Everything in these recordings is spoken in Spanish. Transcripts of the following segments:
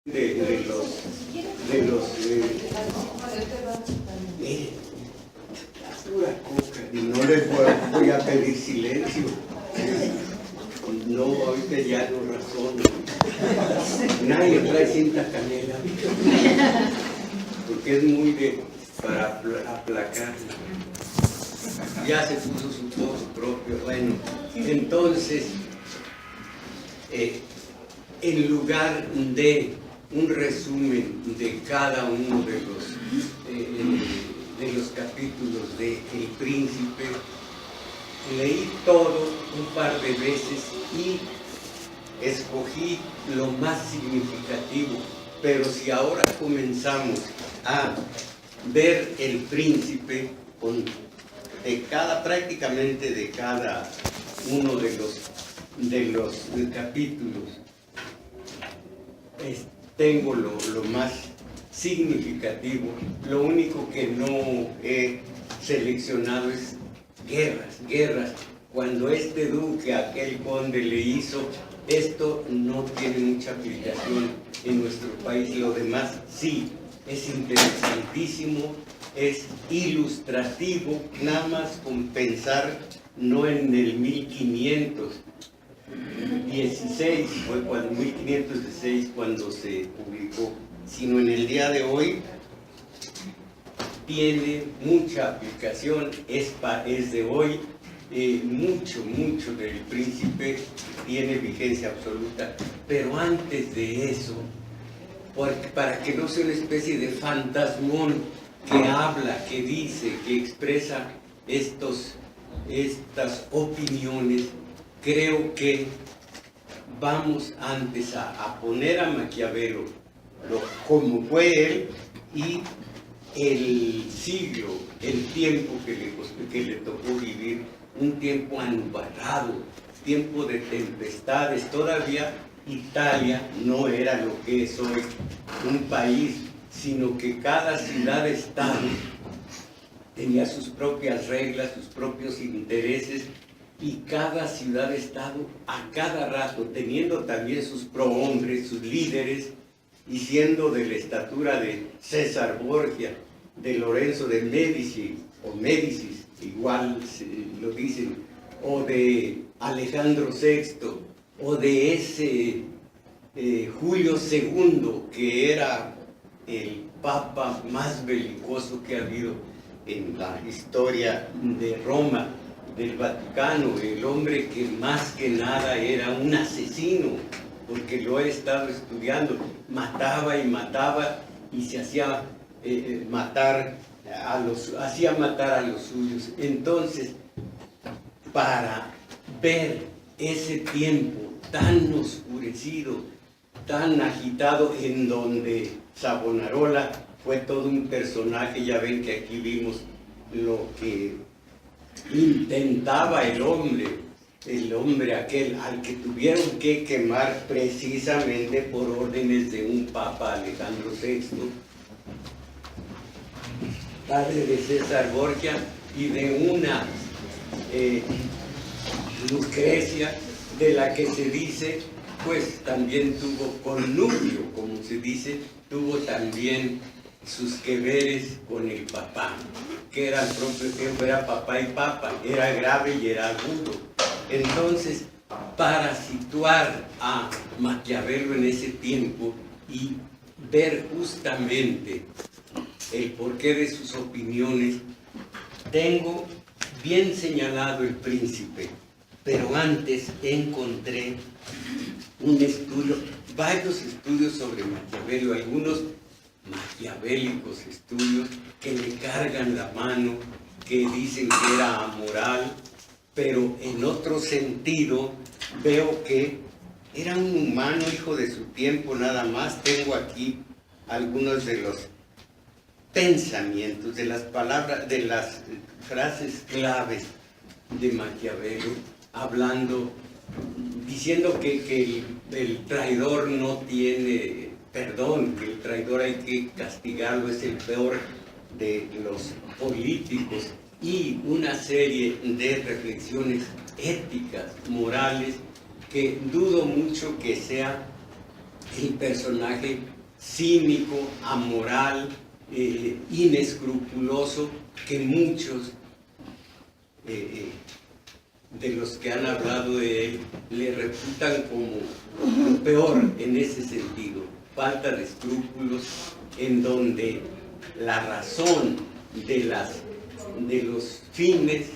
Pura coca, y no les voy a pedir silencio. No, ahorita ya no razono. Nadie trae cinta canela, porque es muy para aplacar. Ya se puso su voz propio. Bueno, entonces, en lugar de un resumen de cada uno de los capítulos de El Príncipe, leí todo un par de veces y escogí lo más significativo. Pero si ahora comenzamos a ver El Príncipe prácticamente de cada uno de los capítulos, tengo lo más significativo. Lo único que no he seleccionado es guerras. Cuando este duque, aquel conde le hizo, esto no tiene mucha aplicación en nuestro país. Lo demás sí, es interesantísimo, es ilustrativo, nada más con pensar no en el 1516, fue cuando 1516 cuando se publicó, sino en el día de hoy. Tiene mucha aplicación, es de hoy. Mucho del Príncipe tiene vigencia absoluta, pero antes de eso, para que no sea una especie de fantasmón que habla, que dice, que expresa estas opiniones, creo que vamos antes a poner a Maquiavelo como fue él y el siglo, el tiempo que le tocó vivir, un tiempo anubarado, tiempo de tempestades. Todavía Italia no era lo que es hoy, un país, sino que cada ciudad-estado tenía sus propias reglas, sus propios intereses, y cada ciudad-estado a cada rato, teniendo también sus prohombres, sus líderes, y siendo de la estatura de César Borgia, de Lorenzo de Medici, o Médicis, igual lo dicen, o de Alejandro VI, o de ese Julio II, que era el papa más belicoso que ha habido en la historia de Roma, del Vaticano, el hombre que más que nada era un asesino, porque lo he estado estudiando, mataba y se hacía matar a los suyos. Entonces, para ver ese tiempo tan oscurecido, tan agitado, en donde Savonarola fue todo un personaje, ya ven que aquí vimos lo que intentaba el hombre aquel al que tuvieron que quemar precisamente por órdenes de un papa, Alejandro VI, padre de César Borgia, y de una Lucrecia, de la que se dice, pues también tuvo connubio, como se dice, tuvo también sus que veres con el papá, que era al propio tiempo, era papá y papa, era grave y era agudo. Entonces, para situar a Maquiavelo en ese tiempo y ver justamente el porqué de sus opiniones, tengo bien señalado El Príncipe, pero antes encontré un estudio, varios estudios sobre Maquiavelo, algunos maquiavélicos estudios que le cargan la mano, que dicen que era amoral, pero en otro sentido veo que era un humano, hijo de su tiempo nada más. Tengo aquí algunos de los pensamientos, de las palabras, de las frases claves de Maquiavelo, hablando, diciendo que el traidor no tiene perdón, que el traidor hay que castigarlo, es el peor de los políticos, y una serie de reflexiones éticas, morales, que dudo mucho que sea el personaje cínico, amoral, inescrupuloso, que muchos de los que han hablado de él le reputan como lo peor en ese sentido, falta de escrúpulos, en donde la razón de los fines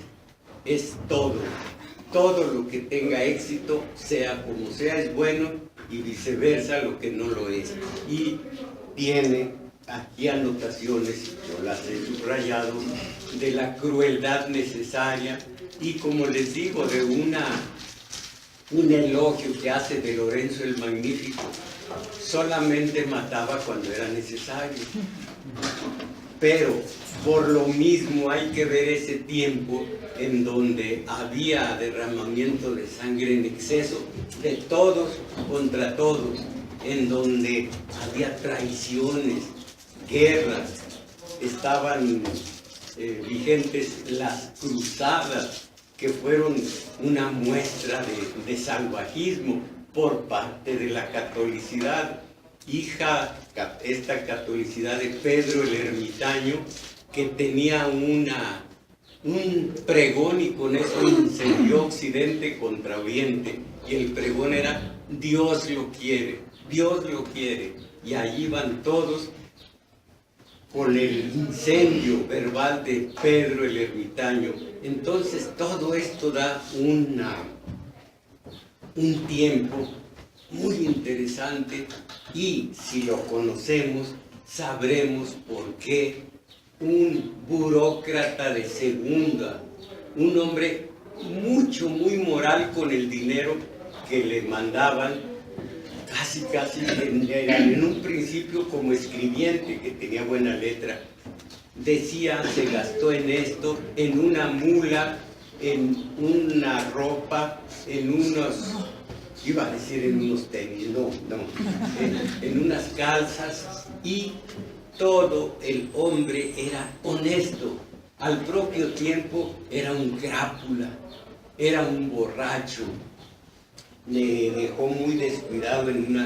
es todo lo que tenga éxito, sea como sea, es bueno, y viceversa lo que no lo es. Y tiene aquí anotaciones, yo las he subrayado, de la crueldad necesaria, y como les digo, de un elogio que hace de Lorenzo el Magnífico: solamente mataba cuando era necesario. Pero por lo mismo hay que ver ese tiempo en donde había derramamiento de sangre en exceso, de todos contra todos, en donde había traiciones, guerras, estaban vigentes las cruzadas, que fueron una muestra de salvajismo por parte de la catolicidad, esta catolicidad de Pedro el Ermitaño, que tenía un pregón, y con eso incendió Occidente contra Oriente, y el pregón era: Dios lo quiere, Dios lo quiere, y allí van todos con el incendio verbal de Pedro el Ermitaño. Entonces todo esto da un tiempo muy interesante, y si lo conocemos sabremos por qué un burócrata de segunda, un hombre muy moral con el dinero que le mandaban, casi en un principio como escribiente, que tenía buena letra, decía: se gastó en esto, en una mula, en una ropa, en unos, iba a decir en unos tenis, no, en unas calzas, y todo el hombre era honesto. Al propio tiempo era un crápula, era un borracho. Le dejó muy descuidado en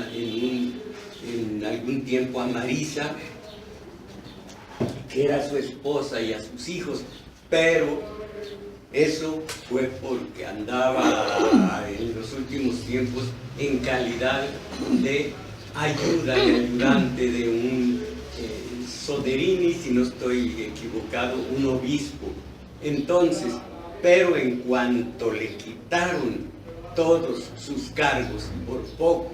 algún tiempo a Marisa, que era su esposa, y a sus hijos, pero eso fue porque andaba en los últimos tiempos en calidad de ayudante de un Soderini, si no estoy equivocado, un obispo. Entonces, pero en cuanto le quitaron todos sus cargos, por poco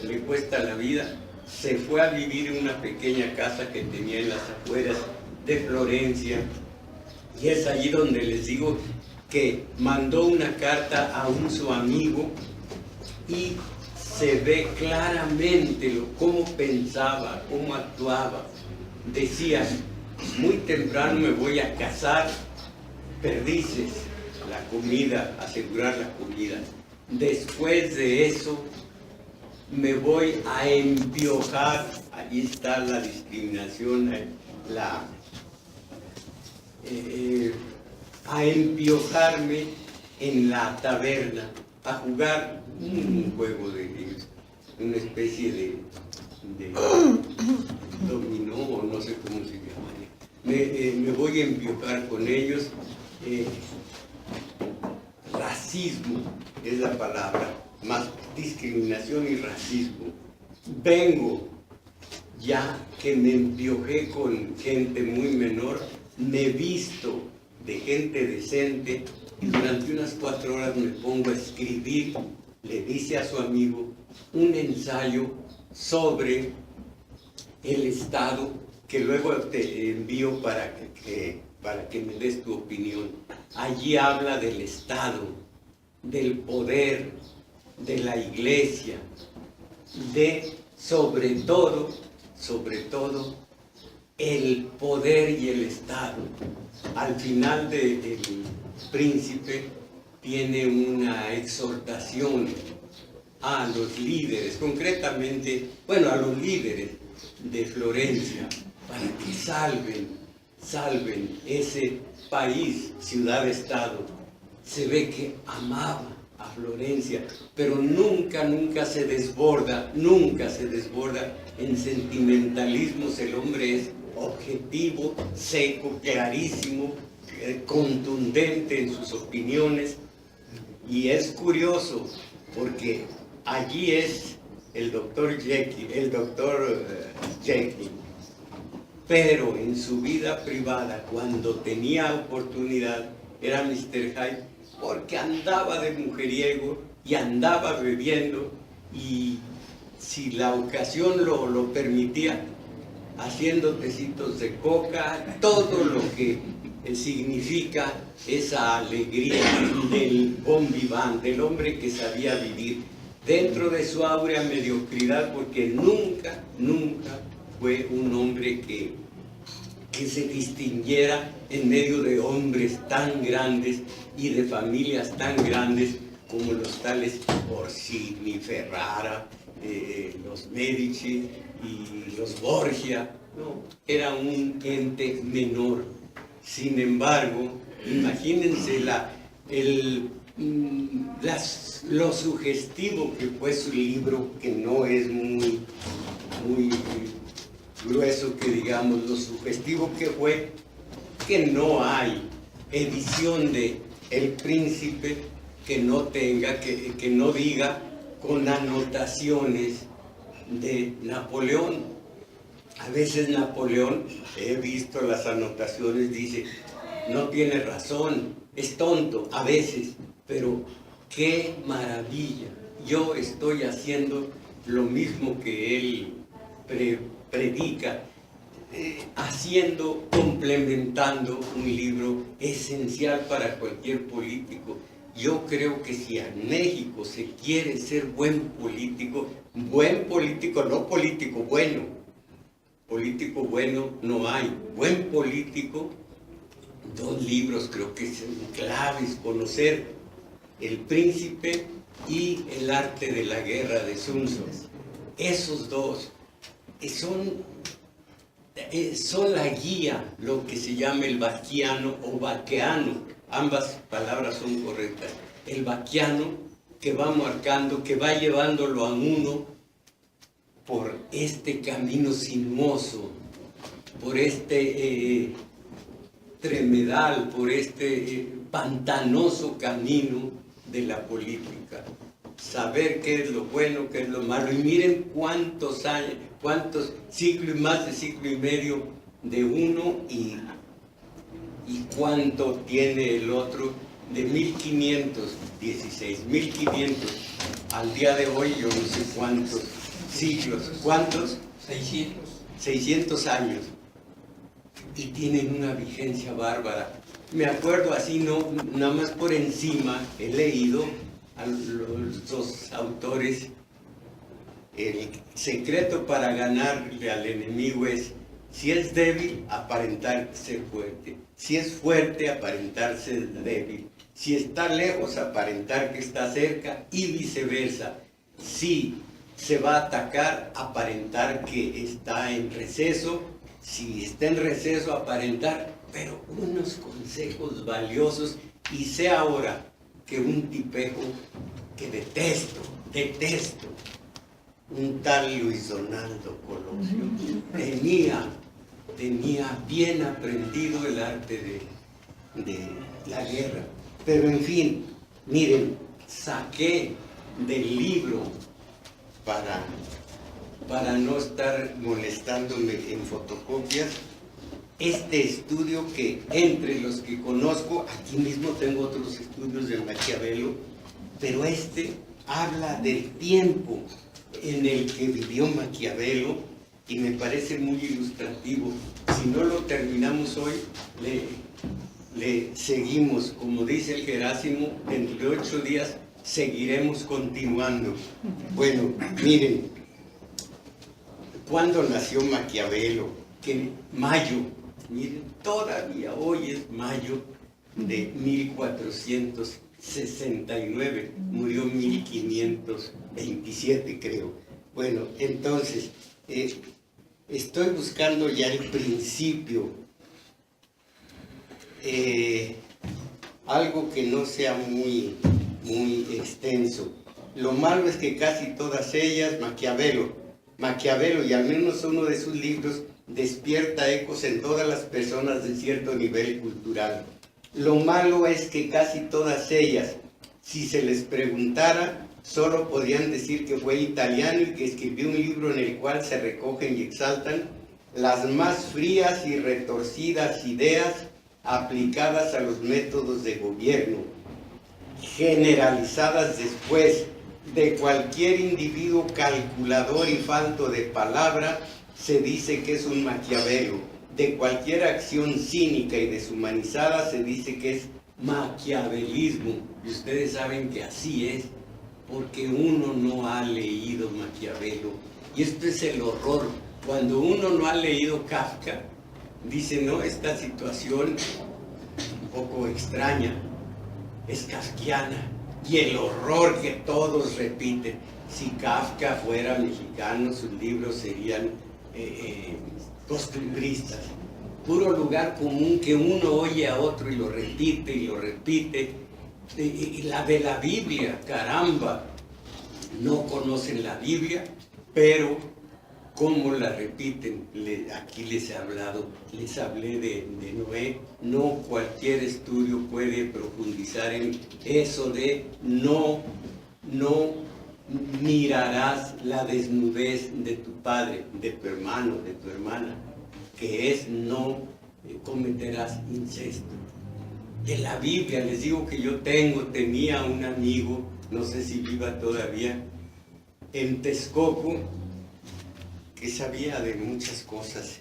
le cuesta la vida, se fue a vivir en una pequeña casa que tenía en las afueras de Florencia, y es allí donde les digo que mandó una carta a su amigo, y se ve claramente cómo pensaba, cómo actuaba. Decía: muy temprano me voy a casar, perdices, la comida, asegurar la comida. Después de eso me voy a empiojar, allí está la discriminación, a empiojarme en la taberna, a jugar un juego una especie de dominó, o no sé cómo se llama. Me voy a empiojar con ellos. Racismo es la palabra, más discriminación y racismo. Vengo, ya que me empiojé con gente muy menor, me visto de gente decente, y durante unas 4 horas me pongo a escribir, le dice a su amigo, un ensayo sobre el Estado, que luego te envío para que me des tu opinión. Allí habla del Estado, del poder, de la Iglesia, de sobre todo, el poder y el Estado. Al final del Príncipe tiene una exhortación a los líderes, concretamente, a los líderes de Florencia, para que salven ese país, ciudad-estado. Se ve que amaba a Florencia, pero nunca se desborda, en sentimentalismos. El hombre es objetivo, seco, clarísimo, contundente en sus opiniones, y es curioso porque allí es el doctor Jekyll, pero en su vida privada, cuando tenía oportunidad, era Mr. Hyde, porque andaba de mujeriego y andaba bebiendo, y si la ocasión lo permitía, haciendo tecitos de coca, todo lo que significa esa alegría del bon vivant, del hombre que sabía vivir dentro de su áurea mediocridad, porque nunca fue un hombre que se distinguiera en medio de hombres tan grandes y de familias tan grandes como los tales Orsini, Ferrara, los Medici y los Borgia. No, era un ente menor. Sin embargo, imagínense lo sugestivo que fue su libro, que no es muy grueso, que digamos, lo sugestivo que fue, que no hay edición de El Príncipe que no tenga, que no diga con anotaciones de Napoleón. A veces Napoleón, he visto las anotaciones, dice, no tiene razón, es tonto, a veces, pero qué maravilla. Yo estoy haciendo lo mismo que él predica, complementando un libro esencial para cualquier político. Yo creo que si en México se quiere ser buen político, no político bueno no hay. Buen político, dos libros creo que son claves: conocer El Príncipe y El Arte de la Guerra de Sun Tzu. Esos dos son la guía, lo que se llama el Bacchiano o Baccheano, ambas palabras son correctas. El Bacchiano, que va marcando, que va llevándolo a uno por este camino sinuoso, por este tremedal, por este pantanoso camino de la política. Saber qué es lo bueno, qué es lo malo. Y miren cuántos años, cuántos siglos, más de siglo y medio de uno, y cuánto tiene el otro, de 1516, 1500 al día de hoy, yo no sé cuántos siglos, ¿cuántos? 600 años, y tienen una vigencia bárbara. Me acuerdo así, no, nada más por encima, he leído a los dos autores. El secreto para ganarle al enemigo es: si es débil, aparentar ser fuerte; si es fuerte, aparentar ser débil; si está lejos, aparentar que está cerca, y viceversa. Si se va a atacar, aparentar que está en receso; si está en receso, aparentar. Pero unos consejos valiosos, y sé ahora que un tipejo que detesto, un tal Luis Donaldo Colosio, tenía bien aprendido el arte de la guerra. Pero en fin, miren, saqué del libro, para no estar molestándome en fotocopias, este estudio que, entre los que conozco, aquí mismo tengo otros estudios de Maquiavelo, pero este habla del tiempo en el que vivió Maquiavelo, y me parece muy ilustrativo. Si no lo terminamos hoy, le seguimos, como dice el Jerásimo, dentro de 8 días seguiremos continuando. Bueno, miren, ¿cuándo nació Maquiavelo? Que mayo, miren, todavía hoy es mayo de 1469, murió 1527, creo. Bueno, entonces, estoy buscando ya el principio, algo que no sea muy muy extenso. Lo malo es que casi todas ellas, Maquiavelo, y al menos uno de sus libros, despierta ecos en todas las personas de cierto nivel cultural. Lo malo es que casi todas ellas, si se les preguntara, solo podrían decir que fue italiano y que escribió un libro en el cual se recogen y exaltan las más frías y retorcidas ideas aplicadas a los métodos de gobierno, generalizadas después de cualquier individuo calculador y falto de palabra, se dice que es un Maquiavelo. De cualquier acción cínica y deshumanizada se dice que es maquiavelismo. Y ustedes saben que así es, porque uno no ha leído Maquiavelo. Y esto es el horror. Cuando uno no ha leído Kafka, dice, no, esta situación un poco extraña, es kafkiana. Y el horror que todos repiten. Si Kafka fuera mexicano, sus libros serían costumbristas. Puro lugar común que uno oye a otro y lo repite y lo repite. Y la de la Biblia, caramba, no conocen la Biblia, pero ¿cómo la repiten? Aquí les hablé de Noé. No cualquier estudio puede profundizar en eso de no mirarás la desnudez de tu padre, de tu hermano, de tu hermana, que es no cometerás incesto. De la Biblia, les digo que yo tenía un amigo, no sé si viva todavía, en Texcoco, que sabía de muchas cosas,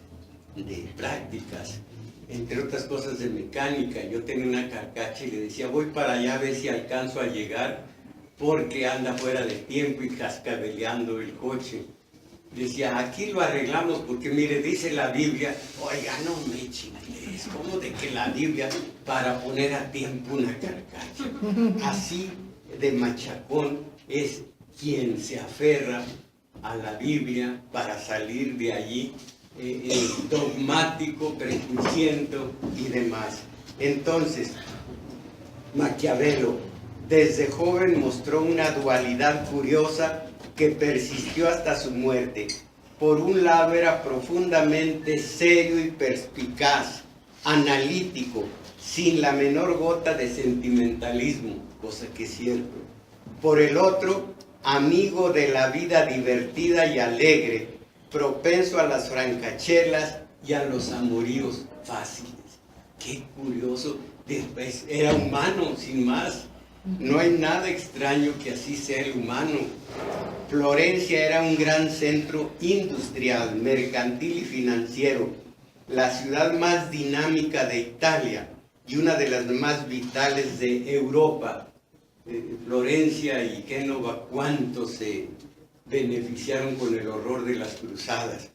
de prácticas, entre otras cosas de mecánica. Yo tenía una carcacha y le decía, voy para allá a ver si alcanzo a llegar, porque anda fuera de tiempo y cascabeleando el coche. Decía, aquí lo arreglamos porque mire, dice la Biblia. Oiga, no me chingues, ¿cómo de que la Biblia para poner a tiempo una carcacha? Así de machacón es quien se aferra a la Biblia para salir de allí dogmático, prejuiciento y demás. Entonces, Maquiavelo desde joven mostró una dualidad curiosa que persistió hasta su muerte. Por un lado era profundamente serio y perspicaz, analítico, sin la menor gota de sentimentalismo, cosa que es cierto. Por el otro, amigo de la vida divertida y alegre, propenso a las francachelas y a los amoríos fáciles. Qué curioso, después era humano, sin más. No hay nada extraño que así sea el humano. Florencia era un gran centro industrial, mercantil y financiero, la ciudad más dinámica de Italia y una de las más vitales de Europa. Florencia y Génova, cuánto se beneficiaron con el horror de las cruzadas.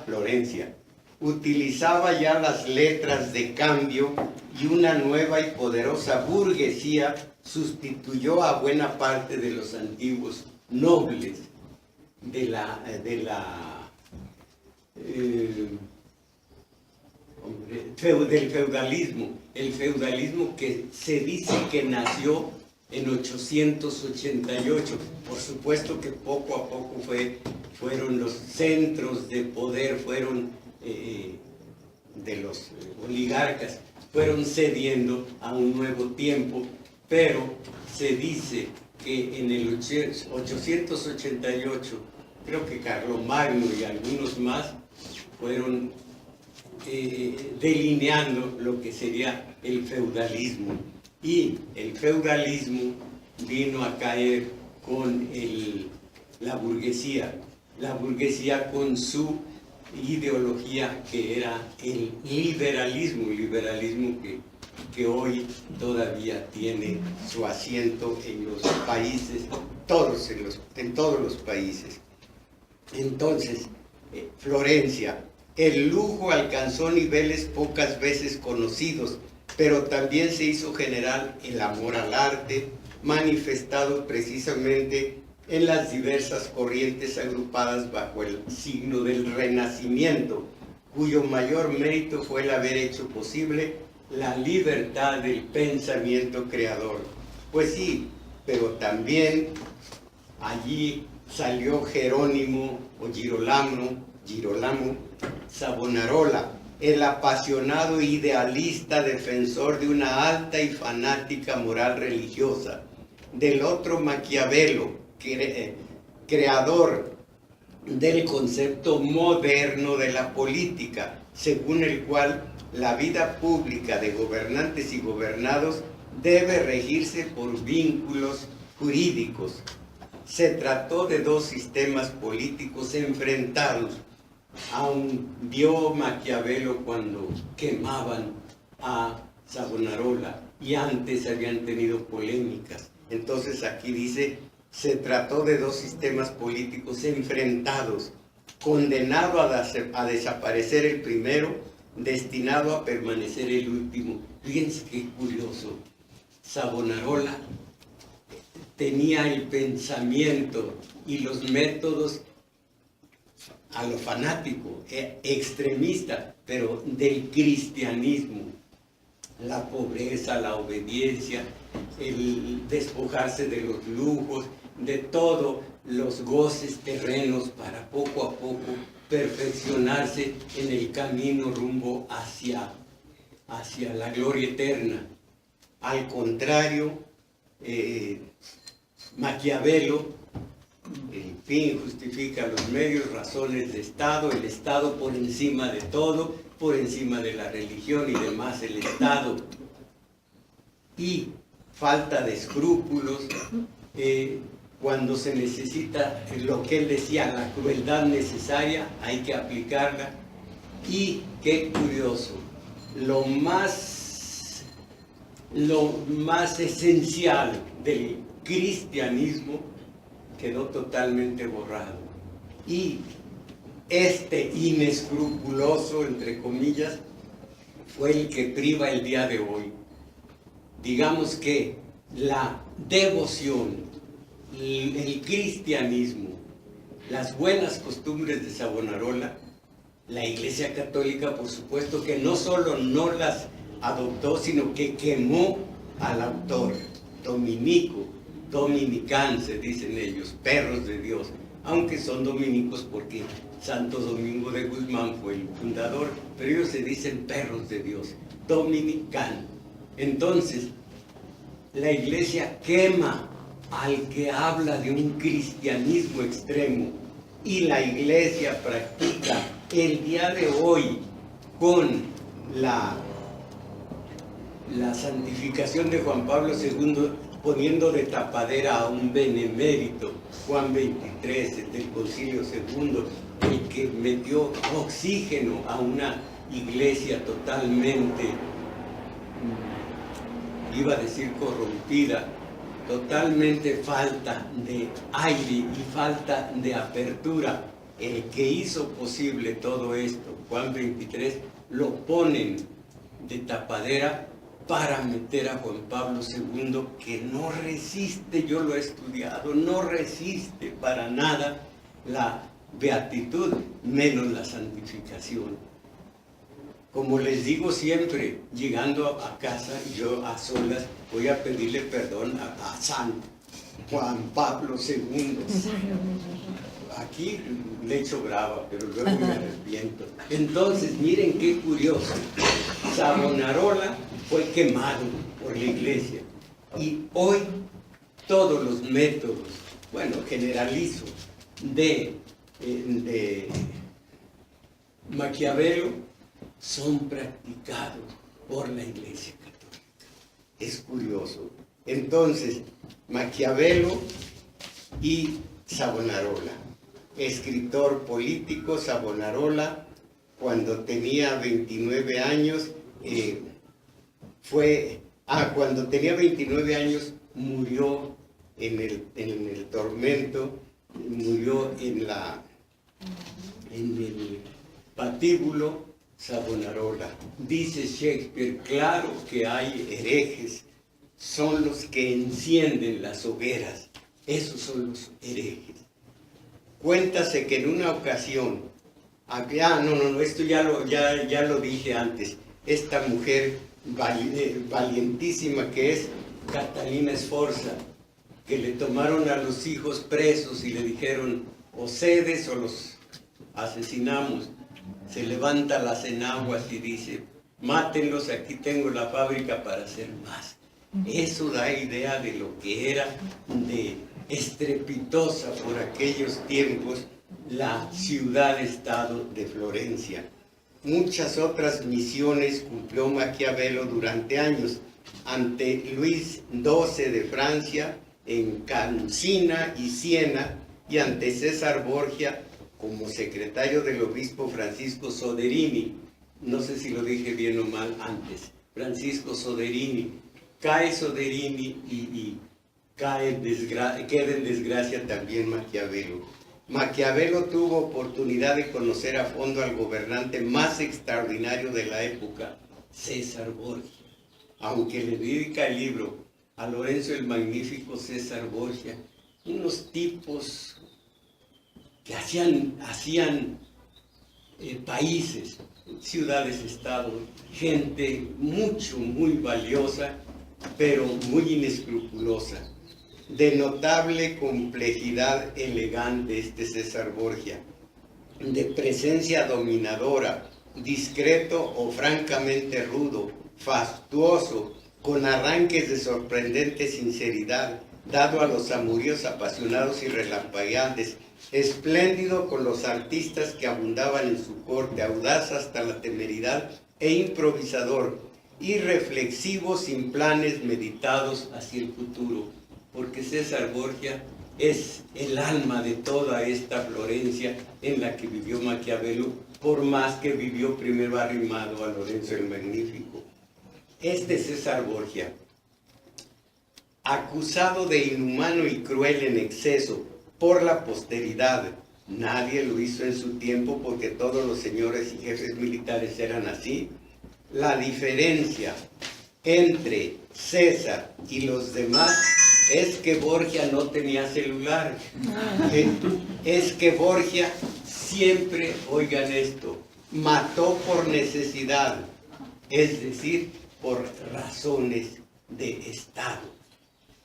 Florencia utilizaba ya las letras de cambio y una nueva y poderosa burguesía sustituyó a buena parte de los antiguos nobles del feudalismo. El feudalismo que se dice que nació en 888. Por supuesto que poco a poco fueron los centros de poder, de los oligarcas, fueron cediendo a un nuevo tiempo, pero se dice que en el 888, creo que Carlomagno y algunos más fueron delineando lo que sería el feudalismo. Y el feudalismo vino a caer con la burguesía con su ideología que era el liberalismo que hoy todavía tiene su asiento en los países, en todos los países. Entonces, Florencia, el lujo alcanzó niveles pocas veces conocidos, pero también se hizo general el amor al arte, manifestado precisamente en las diversas corrientes agrupadas bajo el signo del Renacimiento, cuyo mayor mérito fue el haber hecho posible la libertad del pensamiento creador. Pues sí, pero también allí salió Jerónimo o Girolamo Savonarola, el apasionado idealista defensor de una alta y fanática moral religiosa. Del otro, Maquiavelo, creador del concepto moderno de la política, según el cual la vida pública de gobernantes y gobernados debe regirse por vínculos jurídicos. Se trató de dos sistemas políticos enfrentados. Aún vio Maquiavelo cuando quemaban a Savonarola y antes habían tenido polémicas. Entonces aquí dice, se trató de dos sistemas políticos enfrentados, condenado a desaparecer el primero, destinado a permanecer el último. Fíjense qué curioso. Savonarola tenía el pensamiento y los métodos a lo fanático, extremista, pero del cristianismo. La pobreza, la obediencia, el despojarse de los lujos, de todos los goces terrenos para poco a poco perfeccionarse en el camino rumbo hacia la gloria eterna. Al contrario, Maquiavelo, el fin justifica los medios, razones de Estado, el Estado por encima de todo, por encima de la religión y demás el Estado. Y falta de escrúpulos, cuando se necesita lo que él decía, la crueldad necesaria, hay que aplicarla. Y qué curioso, lo más esencial del cristianismo quedó totalmente borrado. Y este inescrupuloso, entre comillas, fue el que priva el día de hoy. Digamos que la devoción, el cristianismo, las buenas costumbres de Savonarola, la Iglesia Católica, por supuesto, que no solo no las adoptó, sino que quemó al autor, dominicán, se dicen ellos, perros de Dios, aunque son dominicos porque Santo Domingo de Guzmán fue el fundador, pero ellos se dicen perros de Dios, dominicán. Entonces, la Iglesia quema al que habla de un cristianismo extremo, y la Iglesia practica el día de hoy con la santificación de Juan Pablo II, poniendo de tapadera a un benemérito, Juan XXIII, del Concilio II, el que metió oxígeno a una iglesia totalmente, iba a decir corrompida, totalmente falta de aire y falta de apertura. El que hizo posible todo esto, Juan XXIII, lo ponen de tapadera para meter a Juan Pablo II, que no resiste, yo lo he estudiado, no resiste para nada la beatitud, menos la santificación. Como les digo siempre, llegando a casa, yo a solas voy a pedirle perdón a San Juan Pablo II. Aquí le echo brava, pero luego me arrepiento. Entonces, miren qué curioso. Savonarola fue quemado por la Iglesia. Y hoy todos los métodos, bueno, generalizo, de Maquiavelo son practicados por la Iglesia Católica. Es curioso. Entonces, Maquiavelo y Savonarola. Escritor político, Savonarola, cuando tenía 29 años, cuando tenía 29 años murió en el tormento, murió en el patíbulo Savonarola. Dice Shakespeare, claro que hay herejes, son los que encienden las hogueras, esos son los herejes. Cuéntase que en una ocasión, esto ya lo dije antes, esta mujer valientísima que es Catalina Sforza, que le tomaron a los hijos presos y le dijeron, o cedes o los asesinamos. Se levanta las enaguas y dice, mátenlos, aquí tengo la fábrica para hacer más. Eso da idea de lo que era de estrepitosa por aquellos tiempos la ciudad-estado de Florencia. Muchas otras misiones cumplió Maquiavelo durante años, ante Luis XII de Francia, en Cancina y Siena, y ante César Borgia como secretario del obispo Francisco Soderini. No sé si lo dije bien o mal antes. Francisco Soderini. Cae Soderini y queda en desgracia también Maquiavelo. Maquiavelo tuvo oportunidad de conocer a fondo al gobernante más extraordinario de la época, César Borgia. Aunque le dedica el libro a Lorenzo el Magnífico, César Borgia, unos tipos que hacían países, ciudades, estados, gente muy valiosa, pero muy inescrupulosa. De notable complejidad elegante este César Borgia, de presencia dominadora, discreto o francamente rudo, fastuoso, con arranques de sorprendente sinceridad, dado a los amoríos apasionados y relampagueantes, espléndido con los artistas que abundaban en su corte, audaz hasta la temeridad e improvisador, y reflexivo sin planes meditados hacia el futuro, porque César Borgia es el alma de toda esta Florencia en la que vivió Maquiavelo, por más que vivió primero arrimado a Lorenzo el Magnífico. Este César Borgia, acusado de inhumano y cruel en exceso por la posteridad, nadie lo hizo en su tiempo porque todos los señores y jefes militares eran así. La diferencia entre César y los demás es que Borgia no tenía celular. Es que Borgia siempre, oigan esto, mató por necesidad, es decir, por razones de Estado.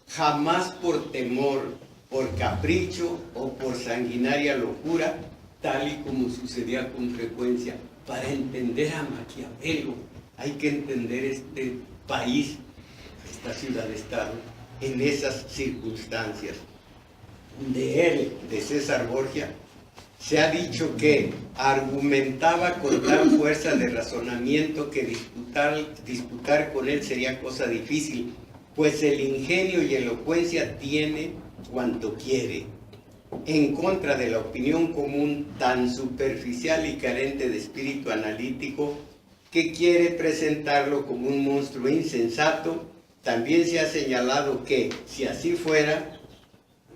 Jamás por temor, por capricho o por sanguinaria locura, tal y como sucedía con frecuencia. Para entender a Maquiavelo hay que entender este país, esta ciudad-estado, en esas circunstancias. De él, de César Borgia, se ha dicho que argumentaba con tal fuerza de razonamiento que disputar con él sería cosa difícil, pues el ingenio y elocuencia tiene cuanto quiere. En contra de la opinión común tan superficial y carente de espíritu analítico, que quiere presentarlo como un monstruo insensato, también se ha señalado que, si así fuera,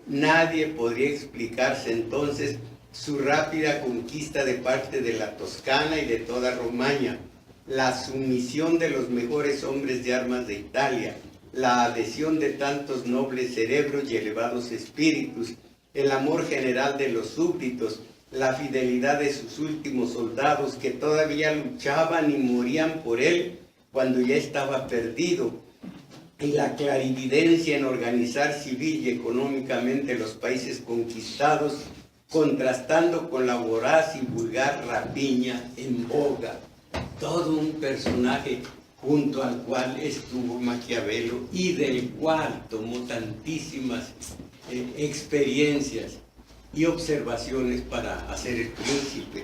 nadie podría explicarse entonces su rápida conquista de parte de la Toscana y de toda Romaña, la sumisión de los mejores hombres de armas de Italia, la adhesión de tantos nobles cerebros y elevados espíritus, el amor general de los súbditos, la fidelidad de sus últimos soldados que todavía luchaban y morían por él cuando ya estaba perdido, y la clarividencia en organizar civil y económicamente los países conquistados, contrastando con la voraz y vulgar rapiña en boga. Todo un personaje junto al cual estuvo Maquiavelo y del cual tomó tantísimas experiencias y observaciones para hacer El Príncipe.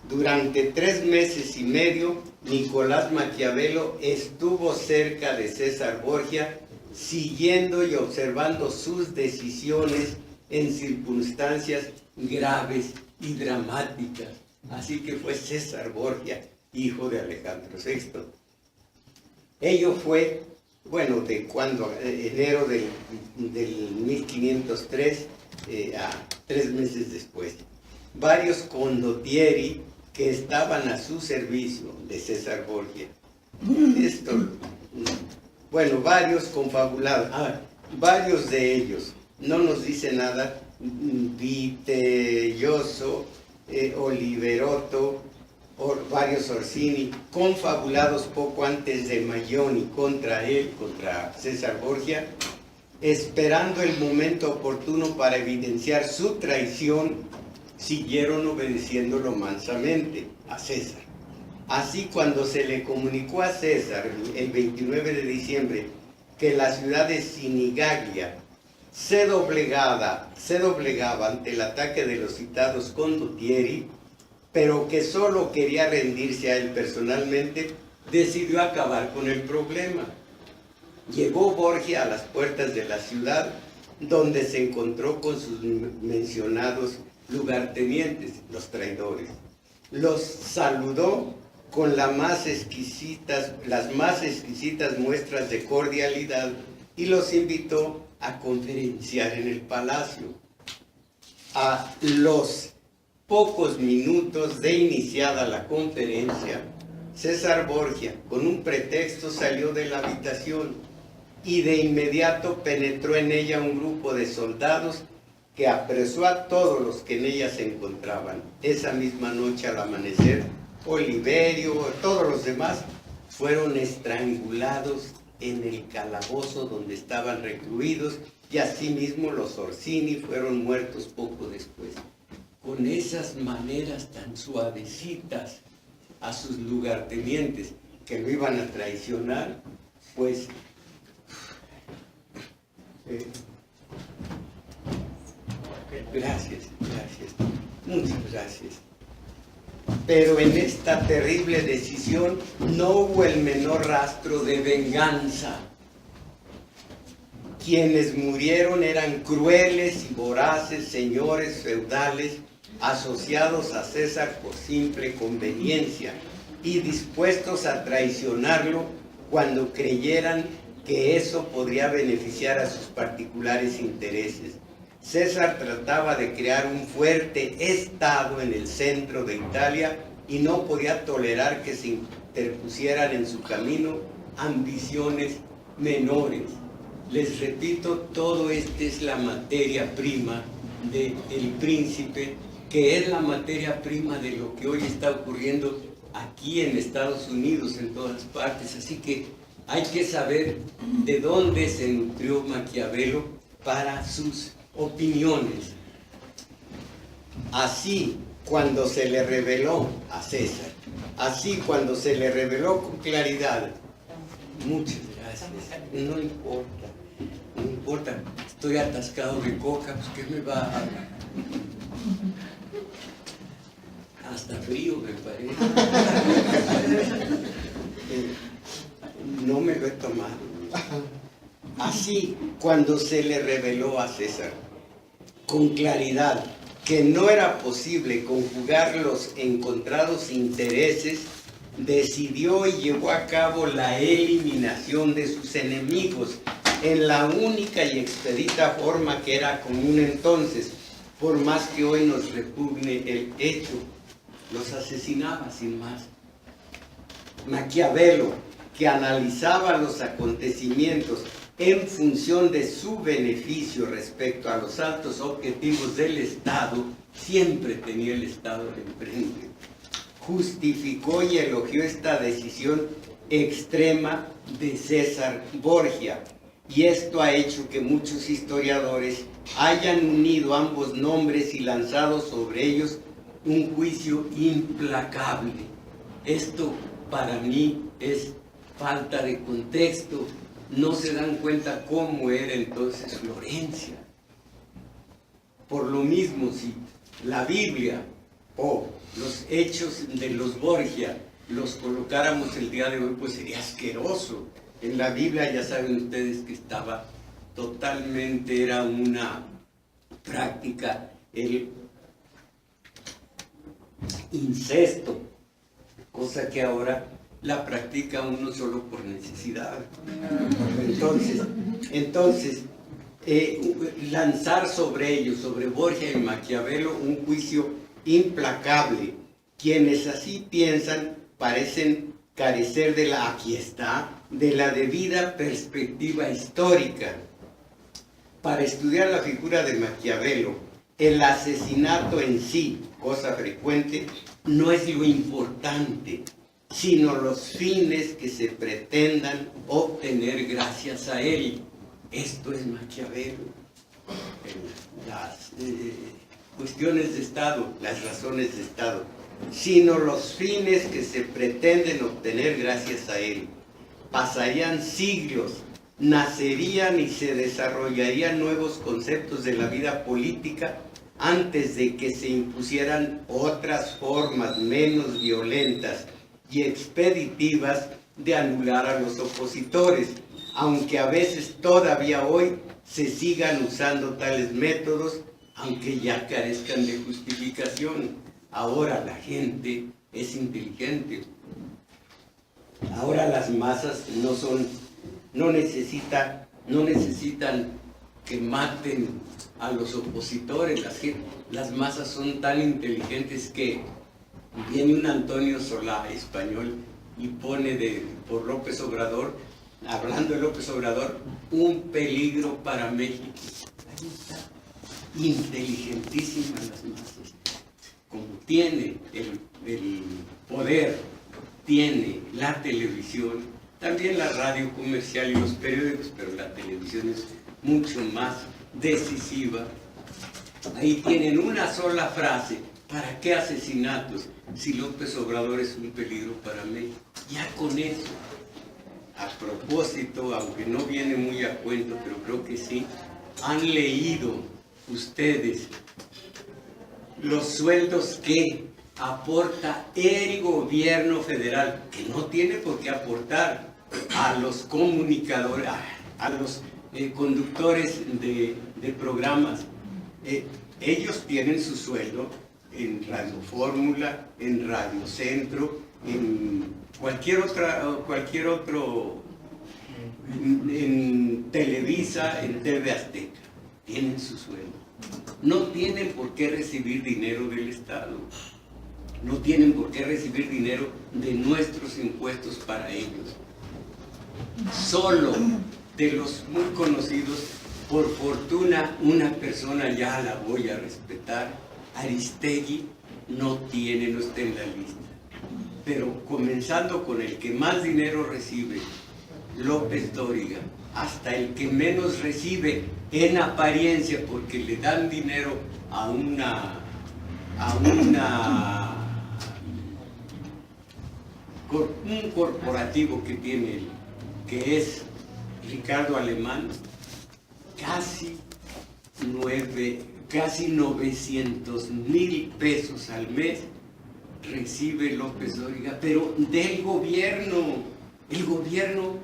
Durante 3 meses y medio, Nicolás Maquiavelo estuvo cerca de César Borgia, siguiendo y observando sus decisiones en circunstancias graves y dramáticas. Así que fue César Borgia, hijo de Alejandro VI. Ello fue, bueno, de cuando, enero del 1503 a 3 meses después. Varios condottieri que estaban a su servicio de César Borgia. Esto, bueno, varios confabulados, varios de ellos, no nos dice nada, Vitelloso, Oliverotto, varios Orsini, confabulados poco antes de Maioni contra él, contra César Borgia, esperando el momento oportuno para evidenciar su traición, siguieron obedeciéndolo mansamente a César. Así, cuando se le comunicó a César el 29 de diciembre que la ciudad de Sinigaglia se doblegaba ante el ataque de los citados condottieri, pero que solo quería rendirse a él personalmente, decidió acabar con el problema. Llegó Borgia a las puertas de la ciudad, donde se encontró con sus mencionados lugartenientes, los traidores. Los saludó con las más exquisitas muestras de cordialidad y los invitó a conferenciar en el palacio. A los pocos minutos de iniciada la conferencia, César Borgia, con un pretexto, salió de la habitación y de inmediato penetró en ella un grupo de soldados que apresó a todos los que en ella se encontraban. Esa misma noche, al amanecer, Oliverio, todos los demás, fueron estrangulados en el calabozo donde estaban recluidos, y asimismo los Orsini fueron muertos poco después. Con esas maneras tan suavecitas a sus lugartenientes que lo iban a traicionar, pues gracias, muchas gracias. Pero en esta terrible decisión no hubo el menor rastro de venganza. Quienes murieron eran crueles y voraces señores feudales asociados a César por simple conveniencia y dispuestos a traicionarlo cuando creyeran que eso podría beneficiar a sus particulares intereses. César trataba de crear un fuerte estado en el centro de Italia y no podía tolerar que se interpusieran en su camino ambiciones menores. Les repito, todo esto es la materia prima del príncipe, que es la materia prima de lo que hoy está ocurriendo aquí en Estados Unidos, en todas partes. Así que hay que saber de dónde se nutrió Maquiavelo para sus opiniones. Así, cuando se le reveló a César, así cuando se le reveló con claridad, muchas gracias, no importa, estoy atascado de coca, pues ¿qué me va a dar? Hasta frío me parece. No me lo he tomado. Así, cuando se le reveló a César con claridad que no era posible conjugar los encontrados intereses, decidió y llevó a cabo la eliminación de sus enemigos en la única y expedita forma que era común entonces, por más que hoy nos repugne el hecho. Los asesinaba sin más. Maquiavelo, que analizaba los acontecimientos en función de su beneficio respecto a los altos objetivos del Estado, siempre tenía el Estado de enfrente. Justificó y elogió esta decisión extrema de César Borgia, y esto ha hecho que muchos historiadores hayan unido ambos nombres y lanzado sobre ellos un juicio implacable. Esto para mí es falta de contexto. No se dan cuenta cómo era entonces Florencia. Por lo mismo, si la Biblia o los hechos de los Borgia los colocáramos el día de hoy, pues sería asqueroso. En la Biblia ya saben ustedes que estaba totalmente, era una práctica el incesto, cosa que ahora la practica uno solo por necesidad. Entonces lanzar sobre ellos, sobre Borgia y Maquiavelo, un juicio implacable. Quienes así piensan parecen carecer de la debida perspectiva histórica. Para estudiar la figura de Maquiavelo el asesinato en sí, cosa frecuente, no es lo importante, sino los fines que se pretendan obtener gracias a él. Esto es Maquiavelo. Las cuestiones de Estado, las razones de Estado, sino los fines que se pretenden obtener gracias a él. Pasarían siglos, nacerían y se desarrollarían nuevos conceptos de la vida política antes de que se impusieran otras formas menos violentas y expeditivas de anular a los opositores, aunque a veces todavía hoy se sigan usando tales métodos, aunque ya carezcan de justificación. Ahora la gente es inteligente. Ahora las masas no necesitan que maten a los opositores. Las masas son tan inteligentes que viene un Antonio Solá español y pone por López Obrador, hablando de López Obrador, un peligro para México. Ahí está, inteligentísimas las masas. Como tiene el poder, tiene la televisión, también la radio comercial y los periódicos, pero la televisión es mucho más decisiva. Ahí tienen una sola frase: ¿para qué asesinatos si López Obrador es un peligro para México? Ya con eso. A propósito, aunque no viene muy a cuento, pero creo que sí, han leído ustedes los sueldos que aporta el gobierno federal, que no tiene por qué aportar, a los comunicadores, a los conductores de programas. Ellos tienen su sueldo en Radio Fórmula, en Radio Centro, en cualquier otro, en Televisa, en TV Azteca, tienen su sueldo. No tienen por qué recibir dinero del Estado, no tienen por qué recibir dinero de nuestros impuestos para ellos. Solo de los muy conocidos, por fortuna, una persona ya la voy a respetar, Aristegui, no está en la lista. Pero comenzando con el que más dinero recibe, López Dóriga, hasta el que menos recibe en apariencia, porque le dan dinero a un corporativo que tiene él, que es Ricardo Alemán, casi 900,000 pesos al mes recibe López Dóriga, pero del gobierno. El gobierno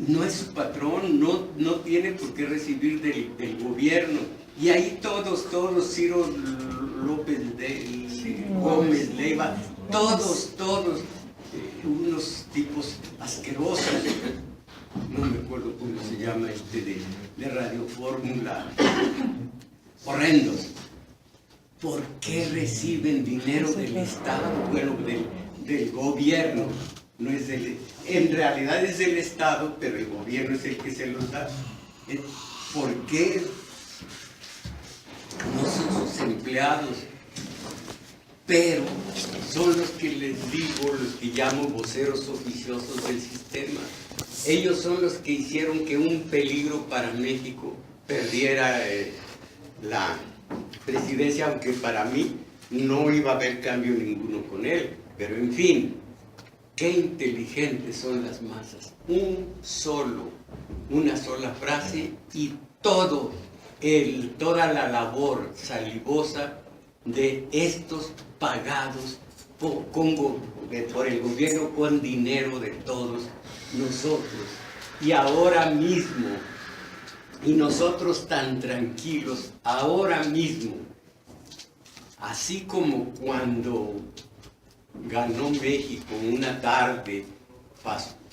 no es su patrón, no tiene por qué recibir del gobierno. Y ahí todos, Ciro López Gómez Leiva, todos, unos tipos asquerosos, no me acuerdo cómo se llama de Radio Fórmula, horrendos. ¿Por qué reciben dinero del Estado? Bueno, del gobierno. No es en realidad es del Estado, pero el gobierno es el que se los da. ¿Por qué no son sus empleados? Pero son los que les digo, los que llamo voceros oficiosos del sistema. Ellos son los que hicieron que un peligro para México perdiera la presidencia, aunque para mí no iba a haber cambio ninguno con él. Pero en fin, qué inteligentes son las masas. Una sola frase y toda la labor salivosa de estos pagados por el gobierno con dinero de todos nosotros. Y ahora mismo, y nosotros tan tranquilos, ahora mismo, así como cuando ganó México una tarde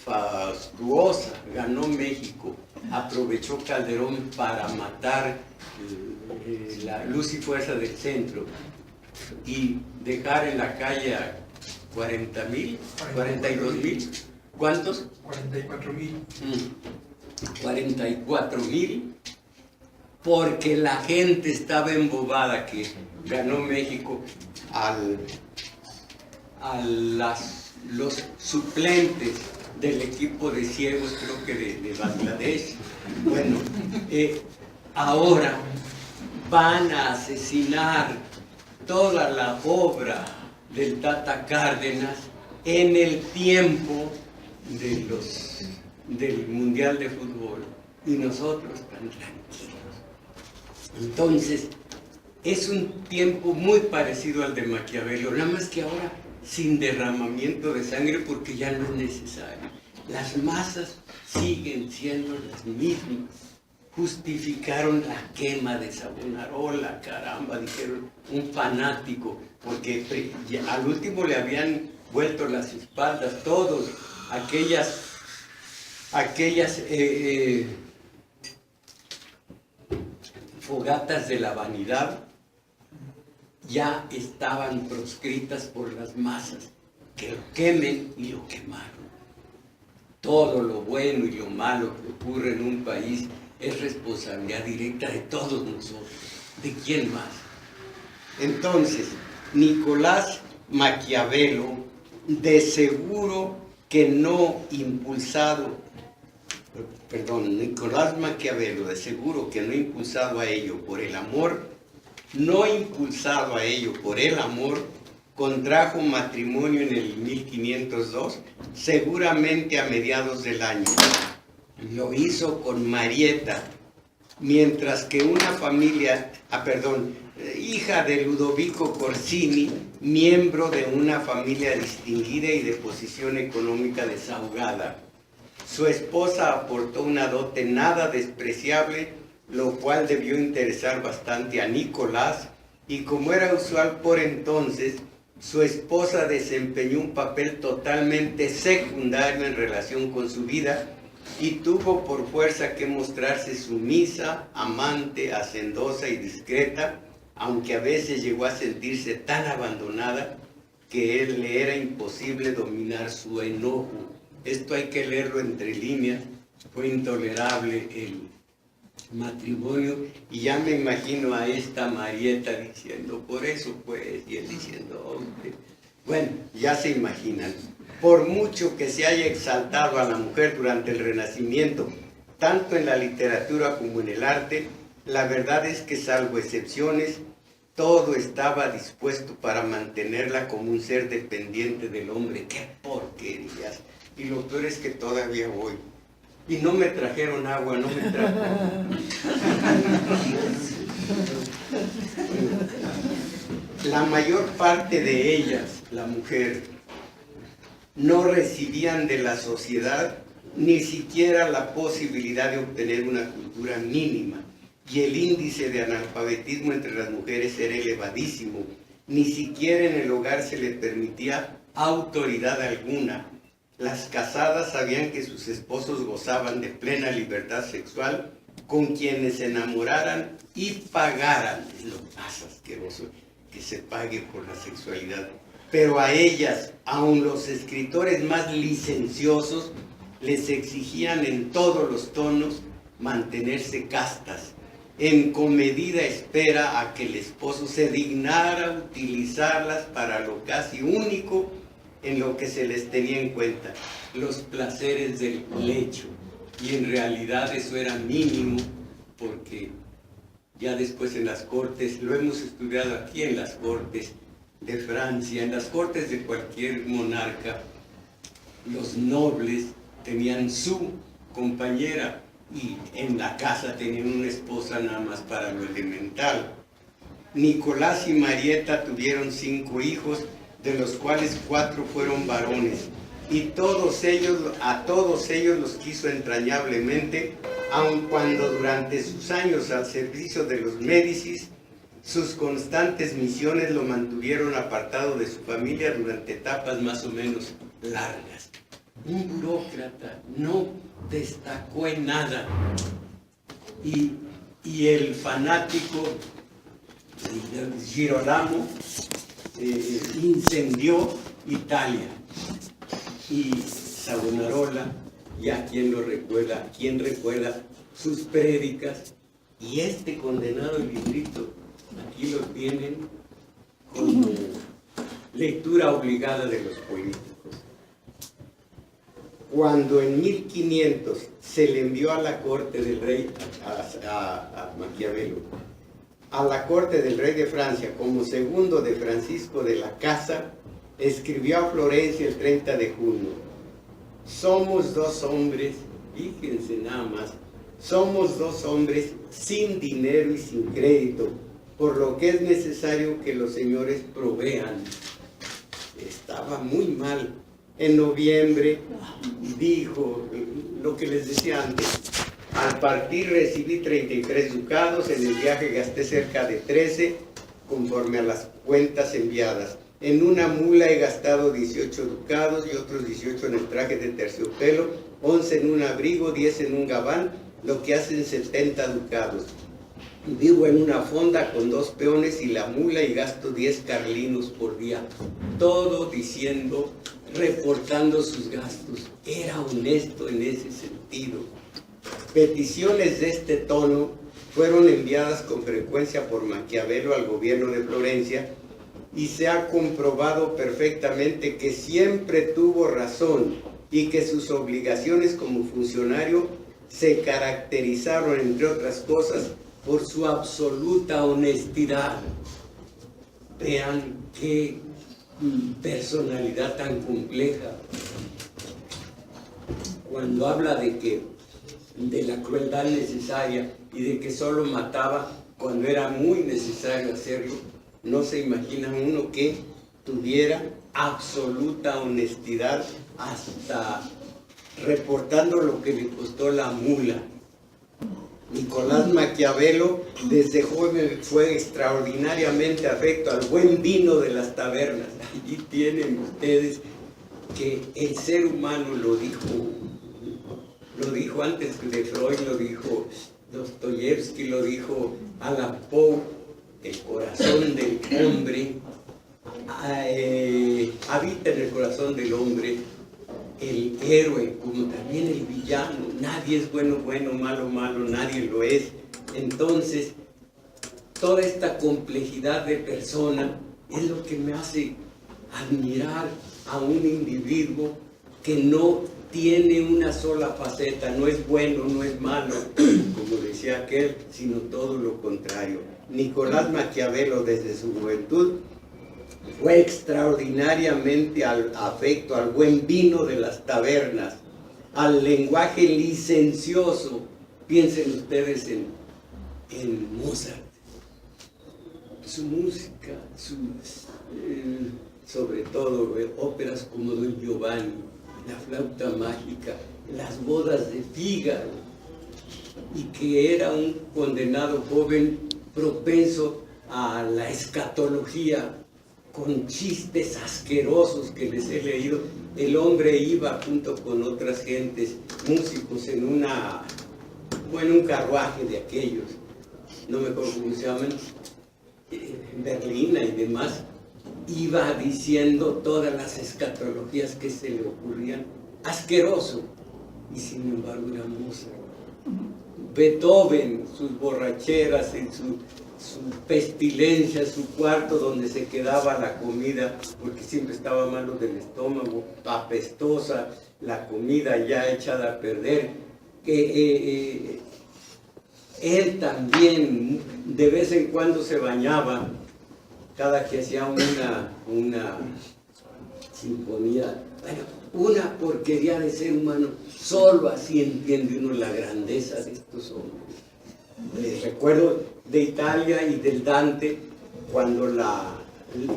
fastuosa, ganó México, aprovechó Calderón para matar la luz y fuerza del centro y dejar en la calle a 40,000, 42,000, ¿cuántos? 44,000. 44,000. porque la gente estaba embobada que ganó México los suplentes del equipo de ciegos, creo que de Bangladesh. Bueno, ahora van a asesinar toda la obra del Tata Cárdenas en el tiempo del Mundial de Fútbol, y nosotros tan tranquilos. Entonces, es un tiempo muy parecido al de Maquiavelo, nada más que ahora sin derramamiento de sangre, porque ya no es necesario. Las masas siguen siendo las mismas. Justificaron la quema de Savonarola, caramba, dijeron, un fanático, porque al último le habían vuelto las espaldas todos, aquellas fogatas de la vanidad ya estaban proscritas por las masas, que lo quemen, y lo quemaron. Todo lo bueno y lo malo que ocurre en un país es responsabilidad directa de todos nosotros. ¿De quién más? Entonces, Nicolás Maquiavelo, de seguro que no impulsado, Nicolás Maquiavelo, de seguro que no impulsado a ello por el amor, contrajo matrimonio en el 1502, seguramente a mediados del año. Lo hizo con Marieta, mientras que una familia, hija de Ludovico Corsini, miembro de una familia distinguida y de posición económica desahogada. Su esposa aportó una dote nada despreciable, lo cual debió interesar bastante a Nicolás, y como era usual por entonces, su esposa desempeñó un papel totalmente secundario en relación con su vida, y tuvo por fuerza que mostrarse sumisa, amante, hacendosa y discreta, aunque a veces llegó a sentirse tan abandonada que le era imposible dominar su enojo. Esto hay que leerlo entre líneas. Fue intolerable el matrimonio, y ya me imagino a esta Marieta diciendo, por eso pues, y él diciendo, hombre. Bueno, ya se imaginan. Por mucho que se haya exaltado a la mujer durante el Renacimiento, tanto en la literatura como en el arte, la verdad es que, salvo excepciones, todo estaba dispuesto para mantenerla como un ser dependiente del hombre. ¡Qué porquerías! Y lo peor es que todavía voy. Y no me trajeron agua, no me trajeron. La mayor parte de ellas, la mujer, no recibían de la sociedad ni siquiera la posibilidad de obtener una cultura mínima, y el índice de analfabetismo entre las mujeres era elevadísimo. Ni siquiera en el hogar se le permitía autoridad alguna. Las casadas sabían que sus esposos gozaban de plena libertad sexual con quienes se enamoraran y pagaran. Es lo más asqueroso, que se pague por la sexualidad. Pero a ellas, aun los escritores más licenciosos, les exigían en todos los tonos mantenerse castas, en comedida espera a que el esposo se dignara utilizarlas para lo casi único en lo que se les tenía en cuenta, los placeres del lecho. Y en realidad eso era mínimo, porque ya después en las cortes, lo hemos estudiado aquí en las cortes de Francia, en las cortes de cualquier monarca, los nobles tenían su compañera, y en la casa tenían una esposa nada más para lo elemental. Nicolás y Marieta tuvieron 5 hijos, de los cuales 4 fueron varones, y a todos ellos los quiso entrañablemente, aun cuando durante sus años al servicio de los Médicis, sus constantes misiones lo mantuvieron apartado de su familia durante etapas más o menos largas. Un burócrata, no destacó en nada, y el fanático Girolamo incendió Italia, y Savonarola, ya quien lo recuerda, quien recuerda sus prédicas, Y este condenado librito, aquí lo tienen como lectura obligada de los políticos. Cuando en 1500 se le envió a la corte del rey, a Maquiavelo, a la corte del rey de Francia como segundo de Francisco de la Casa, escribió a Florencia el 30 de junio: somos dos hombres, fíjense nada más, somos dos hombres sin dinero y sin crédito, por lo que es necesario que los señores provean. Estaba muy mal. En noviembre dijo lo que les decía antes: al partir recibí 33 ducados, en el viaje gasté cerca de 13, conforme a las cuentas enviadas. En una mula he gastado 18 ducados y otros 18 en el traje de terciopelo, 11 en un abrigo, 10 en un gabán, lo que hacen 70 ducados. Vivo en una fonda con 2 peones y la mula y gasto 10 carlinos por día. Todo diciendo, reportando sus gastos. Era honesto en ese sentido. Peticiones de este tono fueron enviadas con frecuencia por Maquiavelo al gobierno de Florencia, y se ha comprobado perfectamente que siempre tuvo razón y que sus obligaciones como funcionario se caracterizaron, entre otras cosas, por su absoluta honestidad. Vean qué personalidad tan compleja. Cuando habla de la crueldad necesaria y de que solo mataba cuando era muy necesario hacerlo, no se imagina uno que tuviera absoluta honestidad, hasta reportando lo que le costó la mula. Nicolás Maquiavelo desde joven fue extraordinariamente afecto al buen vino de las tabernas. Allí tienen ustedes que el ser humano, lo dijo antes de Freud, lo dijo Dostoyevsky, lo dijo Alan Poe: el corazón del hombre, habita en el corazón del hombre el héroe como también el villano. Nadie es bueno, bueno, malo, malo, nadie lo es. Entonces, toda esta complejidad de persona es lo que me hace admirar a un individuo que no tiene una sola faceta, no es bueno, no es malo, como decía aquel, sino todo lo contrario. Nicolás Maquiavelo, desde su juventud, fue extraordinariamente afecto al buen vino de las tabernas, al lenguaje licencioso. Piensen ustedes en Mozart, su música, sobre todo óperas como Don Giovanni, La flauta mágica, Las bodas de Fígaro, y que era un condenado joven propenso a la escatología, con chistes asquerosos que les he leído. El hombre iba junto con otras gentes, músicos, en un carruaje de aquellos, no me acuerdo cómo se llaman, Berlina y demás, iba diciendo todas las escatologías que se le ocurrían, asqueroso, y sin embargo era Mozart. Beethoven, sus borracheras, en su pestilencia, su cuarto donde se quedaba la comida, porque siempre estaba malo del estómago, apestosa, la comida ya echada a perder. Él también de vez en cuando se bañaba, cada que hacía una sinfonía. Bueno, una porquería de ser humano. Solo así entiende uno la grandeza de estos hombres. Les recuerdo de Italia y del Dante, cuando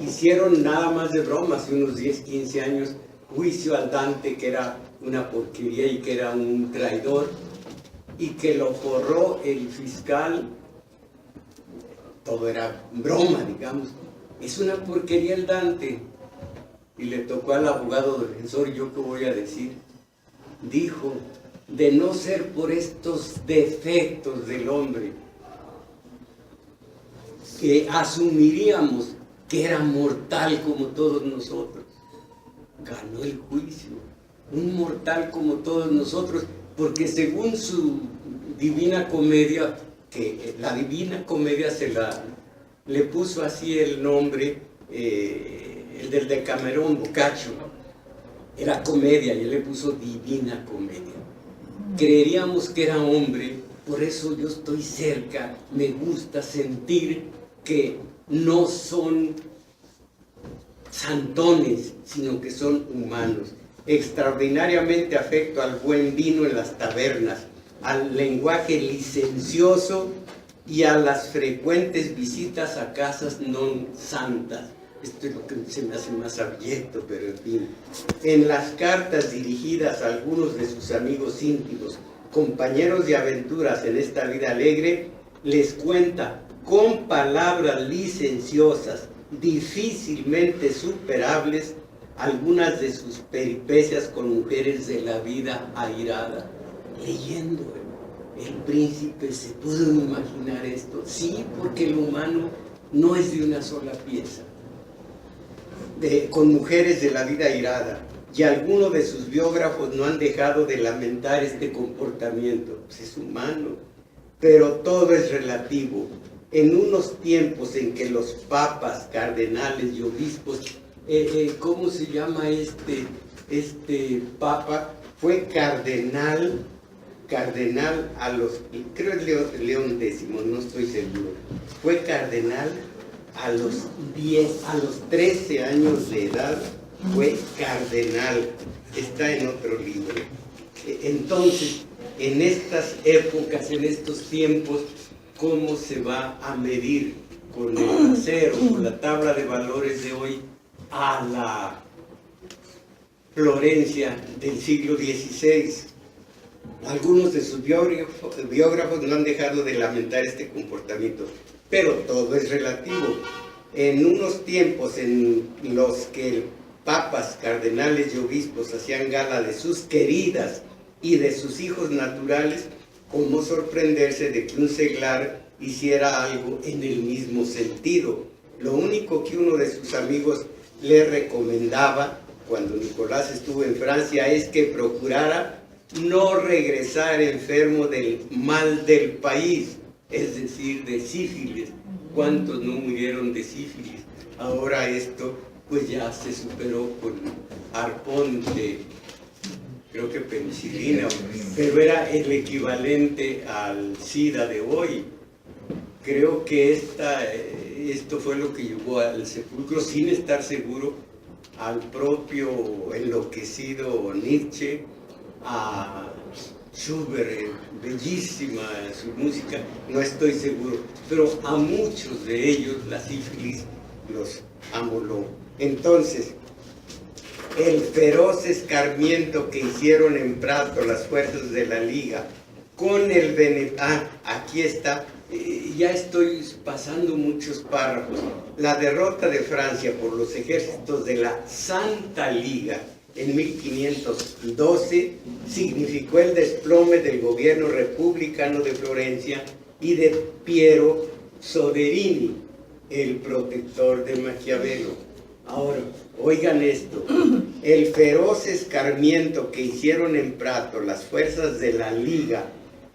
hicieron nada más de broma, hace unos 10, 15 años, juicio al Dante, que era una porquería y que era un traidor, y que lo forró el fiscal. Todo era broma, digamos. Es una porquería el Dante. Y le tocó al abogado defensor: ¿yo qué voy a decir? Dijo: de no ser por estos defectos del hombre, que asumiríamos que era mortal como todos nosotros. Ganó el juicio, un mortal como todos nosotros, porque según su Divina Comedia que la Divina Comedia le puso así el nombre, el del Decamerón, Boccaccio, era comedia y él le puso Divina Comedia. Creeríamos que era hombre, por eso yo estoy cerca, me gusta sentir que no son santones, sino que son humanos. Extraordinariamente afecto al buen vino en las tabernas, al lenguaje licencioso y a las frecuentes visitas a casas no santas. Esto es lo que se me hace más abyecto, pero en fin. En las cartas dirigidas a algunos de sus amigos íntimos, compañeros de aventuras en esta vida alegre, les cuenta con palabras licenciosas, difícilmente superables, algunas de sus peripecias con mujeres de la vida airada. Leyendo El Príncipe, ¿se pudo imaginar esto? Sí, porque el humano no es de una sola pieza. Con mujeres de la vida airada, y algunos de sus biógrafos no han dejado de lamentar este comportamiento. Pues es humano, pero todo es relativo. En unos tiempos en que los papas, cardenales y obispos, ¿cómo se llama este papa? Fue cardenal a los, creo es León X, no estoy seguro, fue cardenal a los 13 años de edad, fue cardenal, está en otro libro. Entonces, en estas épocas, en estos tiempos, ¿cómo se va a medir con el acero, con la tabla de valores de hoy, a la Florencia del siglo XVI? Algunos de sus biógrafos no han dejado de lamentar este comportamiento, pero todo es relativo. En unos tiempos en los que papas, cardenales y obispos hacían gala de sus queridas y de sus hijos naturales, ¿cómo sorprenderse de que un seglar hiciera algo en el mismo sentido? Lo único que uno de sus amigos le recomendaba cuando Nicolás estuvo en Francia es que procurara no regresar enfermo del mal del país, es decir, de sífilis. ¿Cuántos no murieron de sífilis? Ahora esto pues ya se superó con arpón de, creo que penicilina, pero era el equivalente al SIDA de hoy. Creo que esto fue lo que llevó al sepulcro, sin estar seguro, al propio enloquecido Nietzsche, a Schubert, bellísima su música, no estoy seguro, pero a muchos de ellos la sífilis los amoló. Entonces, el feroz escarmiento que hicieron en Prato las fuerzas de la Liga con el aquí está, ya estoy pasando muchos párrafos. La derrota de Francia por los ejércitos de la Santa Liga en 1512 significó el desplome del gobierno republicano de Florencia y de Piero Soderini, el protector de Maquiavelo. Ahora, oigan esto, el feroz escarmiento que hicieron en Prato las fuerzas de la Liga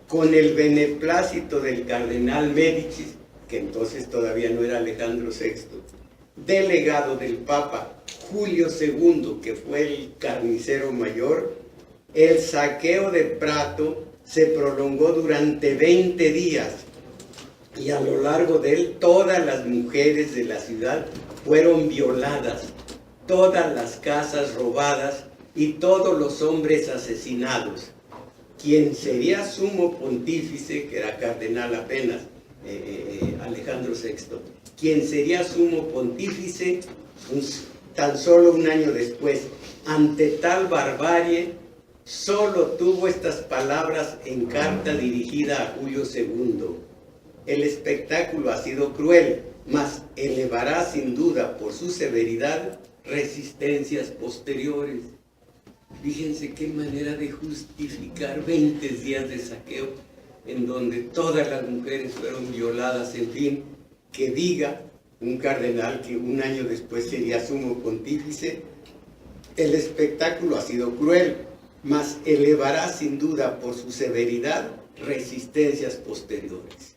con el beneplácito del cardenal Médicis, que entonces todavía no era Alejandro VI, delegado del Papa Julio II, que fue el carnicero mayor, el saqueo de Prato se prolongó durante 20 días y a lo largo de él todas las mujeres de la ciudad fueron violadas, todas las casas robadas y todos los hombres asesinados. Quien sería sumo pontífice, que era cardenal apenas, Alejandro VI, quien sería sumo pontífice tan solo un año después, ante tal barbarie, solo tuvo estas palabras en carta dirigida a Julio II: el espectáculo ha sido cruel, mas elevará sin duda por su severidad resistencias posteriores. Fíjense qué manera de justificar 20 días de saqueo en donde todas las mujeres fueron violadas, en fin, que diga un cardenal que un año después sería sumo pontífice: el espectáculo ha sido cruel, mas elevará sin duda por su severidad resistencias posteriores.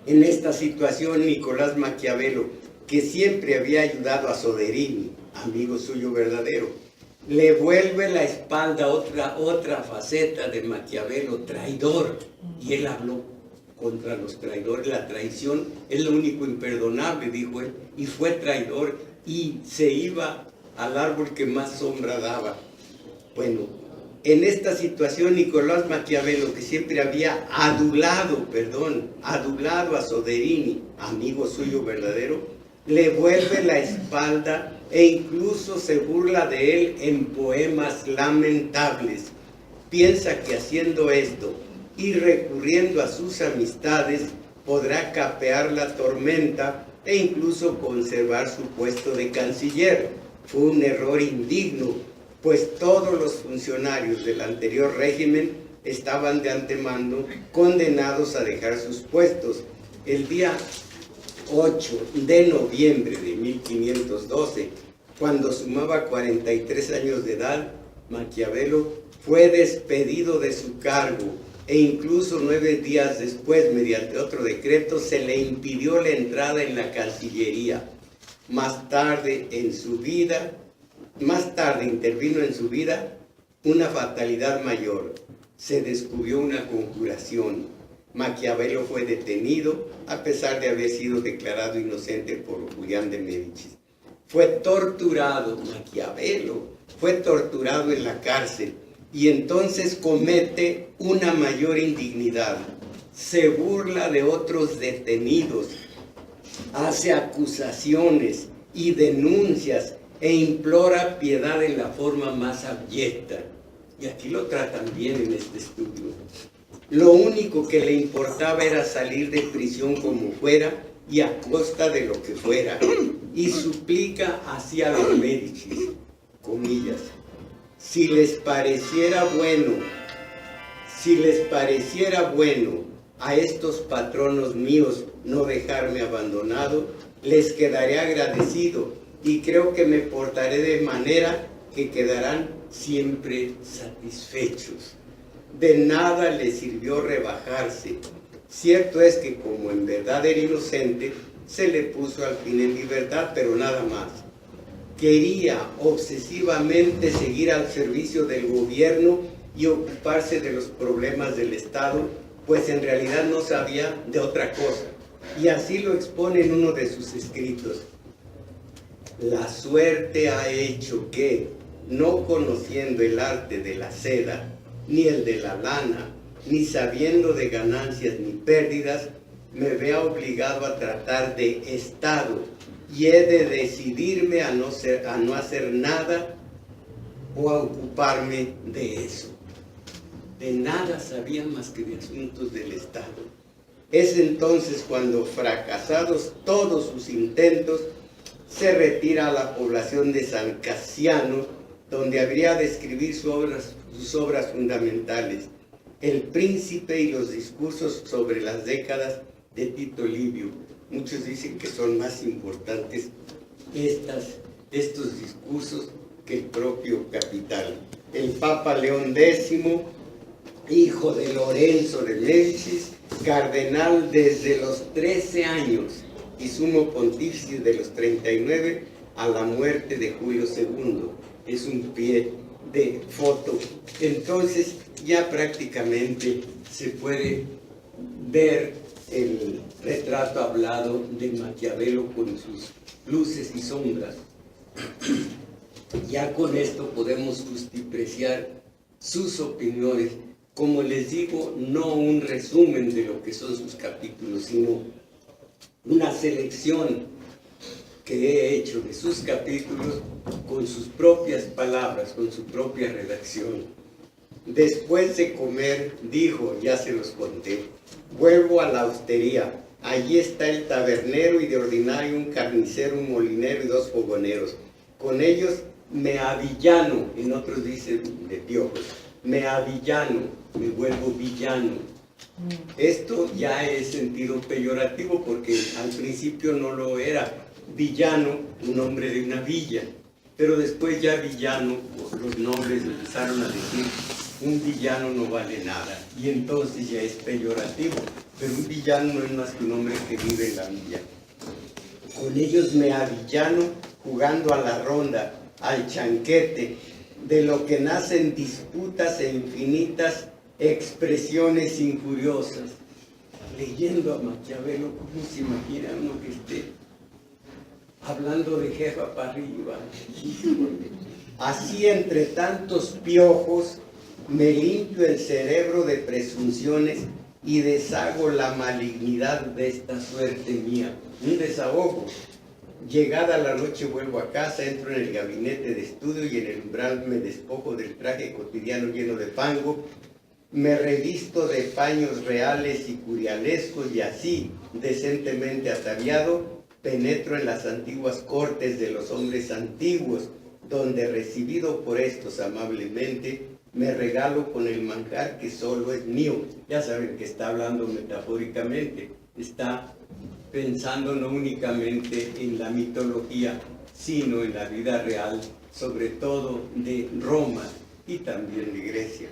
En esta situación, Nicolás Maquiavelo, que siempre había ayudado a Soderini, amigo suyo verdadero, le vuelve la espalda, otra faceta de Maquiavelo, traidor, y él habló contra los traidores. La traición es lo único imperdonable, dijo él, y fue traidor y se iba al árbol que más sombra daba. Bueno, en esta situación Nicolás Maquiavelo, que siempre había adulado a Soderini, amigo suyo verdadero, le vuelve la espalda e incluso se burla de él en poemas lamentables. Piensa que haciendo esto y recurriendo a sus amistades podrá capear la tormenta e incluso conservar su puesto de canciller. Fue un error indigno, pues todos los funcionarios del anterior régimen estaban de antemano condenados a dejar sus puestos. El día 8 de noviembre de 1512, cuando sumaba 43 años de edad, Maquiavelo fue despedido de su cargo e incluso 9 días después, mediante otro decreto, se le impidió la entrada en la Cancillería. Más tarde intervino en su vida una fatalidad mayor. Se descubrió una conjuración. Maquiavelo fue detenido a pesar de haber sido declarado inocente por Julián de Médicis. Fue torturado, Maquiavelo fue torturado en la cárcel y entonces comete una mayor indignidad. Se burla de otros detenidos, hace acusaciones y denuncias e implora piedad en la forma más abyecta. Y aquí lo tratan bien en este estudio. Lo único que le importaba era salir de prisión como fuera y a costa de lo que fuera. Y suplica hacia los Médicis, comillas, si les pareciera bueno a estos patronos míos no dejarme abandonado, les quedaré agradecido y creo que me portaré de manera que quedarán siempre satisfechos. De nada le sirvió rebajarse. Cierto es que como en verdad era inocente, se le puso al fin en libertad, pero nada más. Quería obsesivamente seguir al servicio del gobierno y ocuparse de los problemas del Estado, pues en realidad no sabía de otra cosa. Y así lo expone en uno de sus escritos. La suerte ha hecho que, no conociendo el arte de la seda, ni el de la lana, ni sabiendo de ganancias ni pérdidas, me vea obligado a tratar de Estado y he de decidirme a no hacer nada o a ocuparme de eso. De nada sabía más que de asuntos del Estado. Es entonces cuando, fracasados todos sus intentos, se retira a la población de San Casiano, donde habría de escribir sus obras fundamentales, El Príncipe y los discursos sobre las décadas de Tito Livio. Muchos dicen que son más importantes estos discursos que el propio Capital. El Papa León X, hijo de Lorenzo de Médicis, cardenal desde los 13 años y sumo pontífice de los 39 a la muerte de Julio II. Es un pie de foto. Entonces ya prácticamente se puede ver el retrato hablado de Maquiavelo con sus luces y sombras. Ya con esto podemos justipreciar sus opiniones. Como les digo, no un resumen de lo que son sus capítulos, sino una selección que he hecho de sus capítulos con sus propias palabras, con su propia redacción. Después de comer, dijo, ya se los conté, vuelvo a la hostería. Allí está el tabernero y de ordinario un carnicero, un molinero y 2 fogoneros. Con ellos me avillano, en otros dicen de piojos, me avillano, me vuelvo villano. Esto ya es sentido peyorativo porque al principio no lo era. Villano, un nombre de una villa, pero después ya villano, los nombres empezaron a decir un villano no vale nada, y entonces ya es peyorativo, pero un villano no es más que un hombre que vive en la villa. Con ellos me avillano jugando a la ronda, al chanquete, de lo que nacen disputas e infinitas expresiones injuriosas. Leyendo a Maquiavelo, ¿cómo se imagina uno que esté hablando de jefa para arriba? Así, entre tantos piojos, me limpio el cerebro de presunciones y deshago la malignidad de esta suerte mía. Un desahogo. Llegada la noche vuelvo a casa, entro en el gabinete de estudio y en el umbral me despojo del traje cotidiano lleno de fango, me revisto de paños reales y curialescos y así, decentemente ataviado, penetro en las antiguas cortes de los hombres antiguos, donde recibido por estos amablemente, me regalo con el manjar que solo es mío. Ya saben que está hablando metafóricamente, está pensando no únicamente en la mitología, sino en la vida real, sobre todo de Roma y también de Grecia,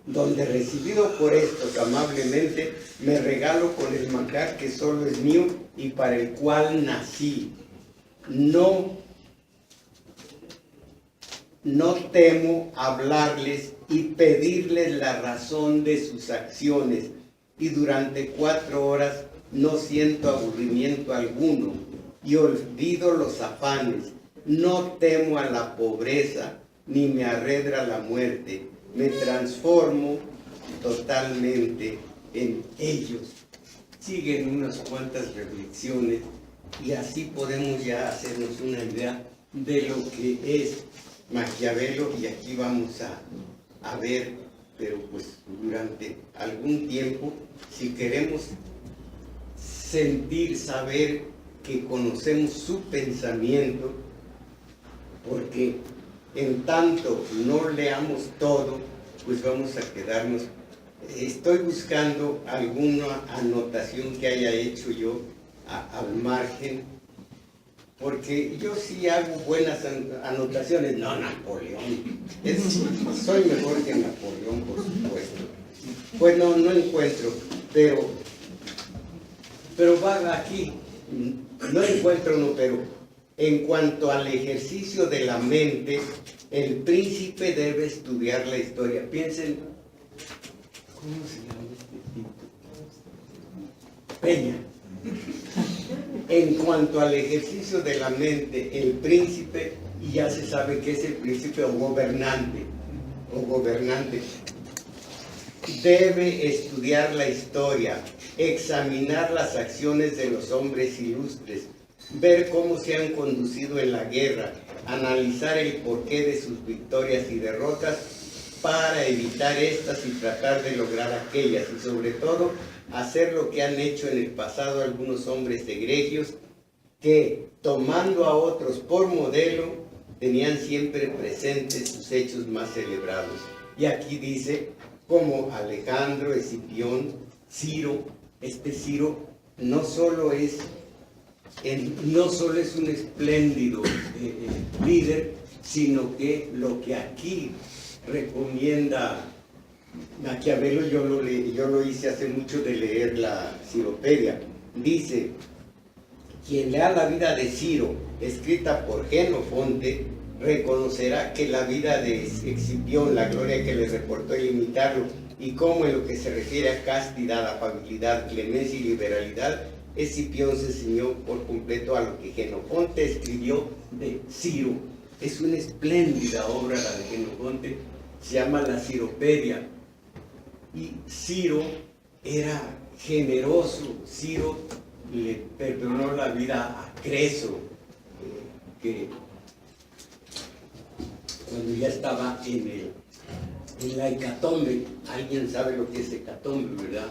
donde recibido por estos amablemente, me regalo con el manjar que solo es mío y para el cual nací. No temo hablarles y pedirles la razón de sus acciones, y durante 4 horas no siento aburrimiento alguno y olvido los afanes. No temo a la pobreza ni me arredra la muerte. Me transformo totalmente en ellos. Siguen unas cuantas reflexiones y así podemos ya hacernos una idea de lo que es Maquiavelo, y aquí vamos a ver, pero pues durante algún tiempo, si queremos sentir, saber que conocemos su pensamiento, porque en tanto no leamos todo, pues vamos a quedarnos. Estoy buscando alguna anotación que haya hecho yo al margen, porque yo sí hago buenas anotaciones. No, Napoleón, soy mejor que Napoleón, por supuesto. Pues no encuentro, pero va aquí, no encuentro uno, pero en cuanto al ejercicio de la mente, el príncipe debe estudiar la historia. Piensen, ¿cómo se llama este tipo? Peña. En cuanto al ejercicio de la mente, el príncipe, y ya se sabe que es el príncipe o gobernante, debe estudiar la historia, examinar las acciones de los hombres ilustres, ver cómo se han conducido en la guerra, analizar el porqué de sus victorias y derrotas para evitar estas y tratar de lograr aquellas, y sobre todo hacer lo que han hecho en el pasado algunos hombres egregios que, tomando a otros por modelo, tenían siempre presentes sus hechos más celebrados. Y aquí dice como Alejandro, Escipión, Ciro. Este Ciro no solo es un espléndido líder, sino que lo que aquí recomienda Maquiavelo, yo lo hice hace mucho de leer la Ciropedia. Dice: quien lea la vida de Ciro, escrita por Jenofonte, reconocerá que la vida de Escipión, la gloria que le reportó el imitarlo, y cómo en lo que se refiere a castidad, afabilidad, clemencia y liberalidad, Escipión se ciñó por completo a lo que Jenofonte escribió de Ciro. Es una espléndida obra la de Jenofonte, se llama la Ciropedia. Y Ciro era generoso. Ciro le perdonó la vida a Creso, que cuando ya estaba en la hecatombe. Alguien sabe lo que es hecatombe, ¿verdad?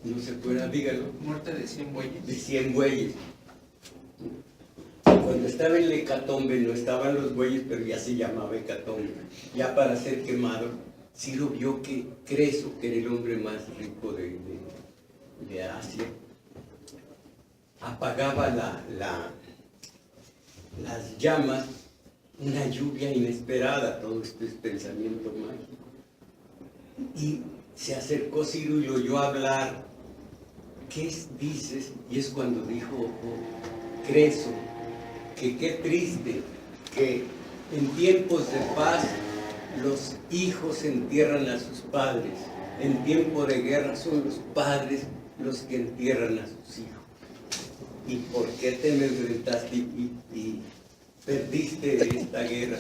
No se acuerda, dígalo. Muerte de 100 bueyes. De 100 bueyes. Cuando estaba en la hecatombe no estaban los bueyes, pero ya se llamaba hecatombe. Ya para ser quemado, Ciro vio que Creso, que era el hombre más rico de Asia, apagaba las llamas una lluvia inesperada, todo esto es pensamiento mágico. Y se acercó Ciro y lo oyó hablar. ¿Qué dices? Y es cuando dijo Creso, que qué triste que en tiempos de paz los hijos entierran a sus padres, en tiempo de guerra son los padres los que entierran a sus hijos. ¿Y por qué te enfrentaste y perdiste esta guerra?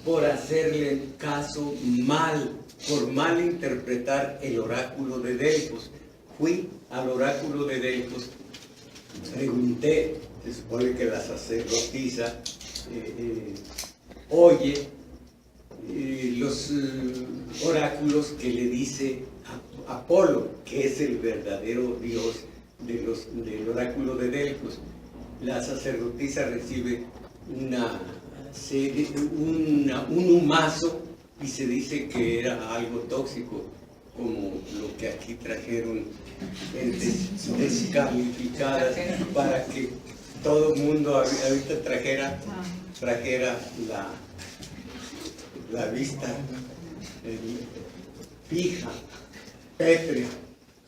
Por hacerle caso mal, por mal interpretar el oráculo de Delfos. Fui al oráculo de Delfos, pregunté, se supone que la sacerdotisa oye los oráculos que le dice a Apolo, que es el verdadero Dios del oráculo de Delfos. La sacerdotisa recibe un humazo y se dice que era algo tóxico, como lo que aquí trajeron descalificadas para que todo el mundo ahorita trajera la vista fija, pétrea,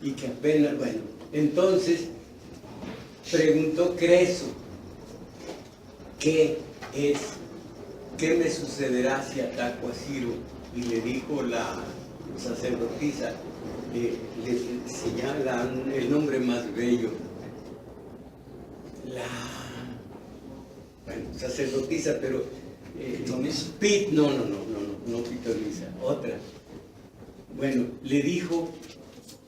y que apenas, bueno, entonces preguntó Creso, ¿qué me sucederá si ataco a Ciro? Y le dijo la sacerdotisa, le señala el nombre más bello, sacerdotisa, pero no Pitonisa, otra. Bueno, le dijo,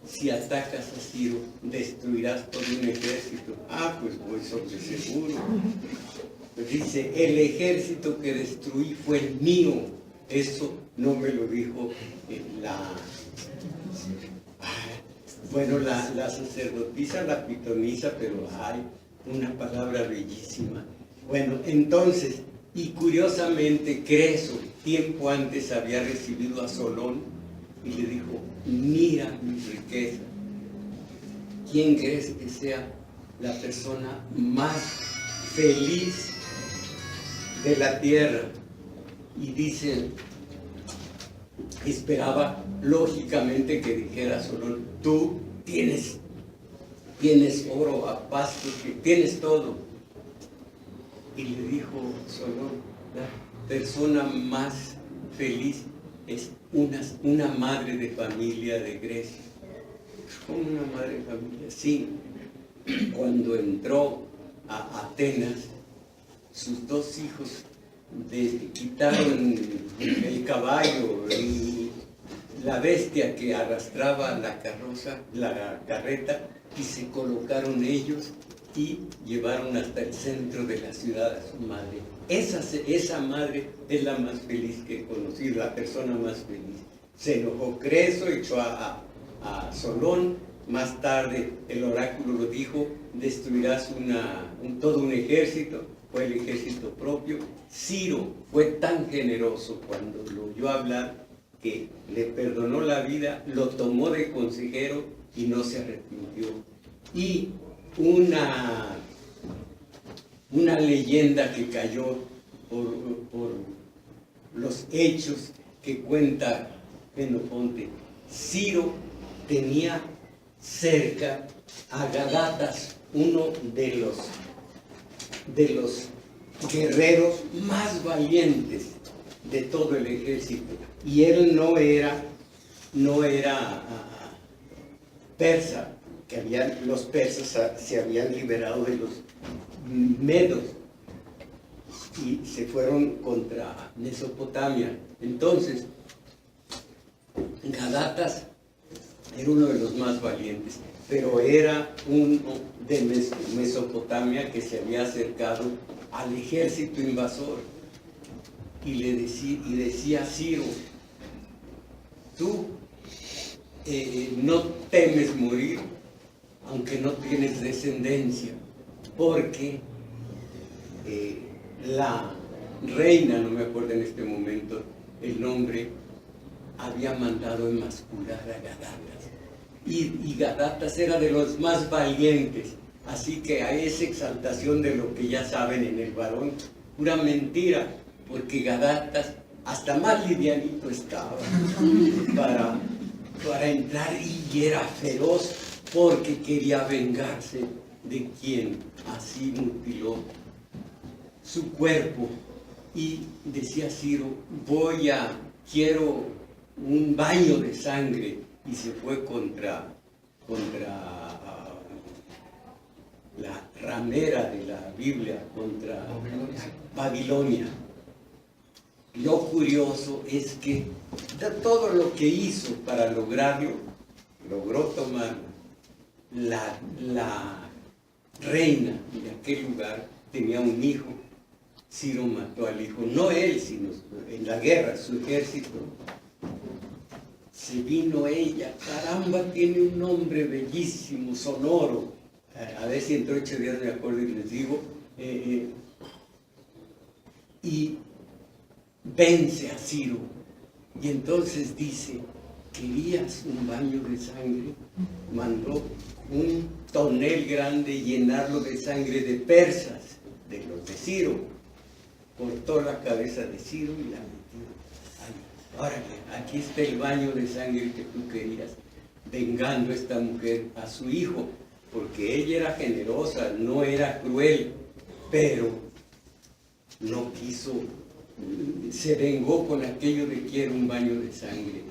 si atacas a Ciro, destruirás todo un ejército. Ah, pues voy sobre seguro. Pues dice, el ejército que destruí fue el mío. Eso no me lo dijo la sacerdotisa, la pitonisa, pero hay una palabra bellísima. Bueno, entonces, y curiosamente Creso, tiempo antes había recibido a Solón y le dijo, mira mi riqueza. ¿Quién crees que sea la persona más feliz de la tierra? Y dice, esperaba lógicamente que dijera Solón, tú tienes oro a pasto, que tienes todo. Y le dijo Solón, la persona más feliz es una madre de familia de Grecia. ¿Cómo una madre de familia? Sí, cuando entró a Atenas, sus dos hijos quitaron el caballo y la bestia que arrastraba la carreta, y se colocaron ellos y llevaron hasta el centro de la ciudad a su madre. Esa madre es la más feliz que he conocido, la persona más feliz. Se enojó Creso, echó a Solón. Más tarde el oráculo lo dijo, destruirás todo un ejército. Fue el ejército propio. Ciro fue tan generoso cuando lo oyó hablar que le perdonó la vida, lo tomó de consejero y no se arrepintió. Y una leyenda que cayó por los hechos que cuenta Jenofonte. Ciro tenía cerca a Gadatas, uno de los guerreros más valientes de todo el ejército, y él no era persa, que los persas se habían liberado de los medos y se fueron contra Mesopotamia. Entonces Gadatas era uno de los más valientes, pero era uno de Mesopotamia que se había acercado al ejército invasor y decía a Ciro, tú no temes morir aunque no tienes descendencia, porque la reina, no me acuerdo en este momento el nombre, había mandado emascular a Gadatas, y Gadatas era de los más valientes, así que a esa exaltación de lo que ya saben en el varón, pura mentira, porque Gadatas hasta más livianito estaba para entrar, y era feroz porque quería vengarse de quien así mutiló su cuerpo. Y decía Ciro, quiero un baño de sangre, y se fue contra la ramera de la Biblia, contra Babilonia. Lo curioso es que de todo lo que hizo para lograrlo, logró tomar la reina de aquel lugar. Tenía un hijo. Ciro mató al hijo, no él, sino en la guerra, su ejército. Se vino ella, caramba, tiene un nombre bellísimo, sonoro. A ver si entre 8 días me acuerdo y les digo. Y vence a Ciro. Y entonces dice, ¿querías un baño de sangre? Mandó un tonel grande llenarlo de sangre de persas, de los de Ciro. Cortó la cabeza de Ciro y la metió ahí. Órale, aquí está el baño de sangre que tú querías, vengando a esta mujer a su hijo, porque ella era generosa, no era cruel, pero no quiso, se vengó con aquello de quiero un baño de sangre.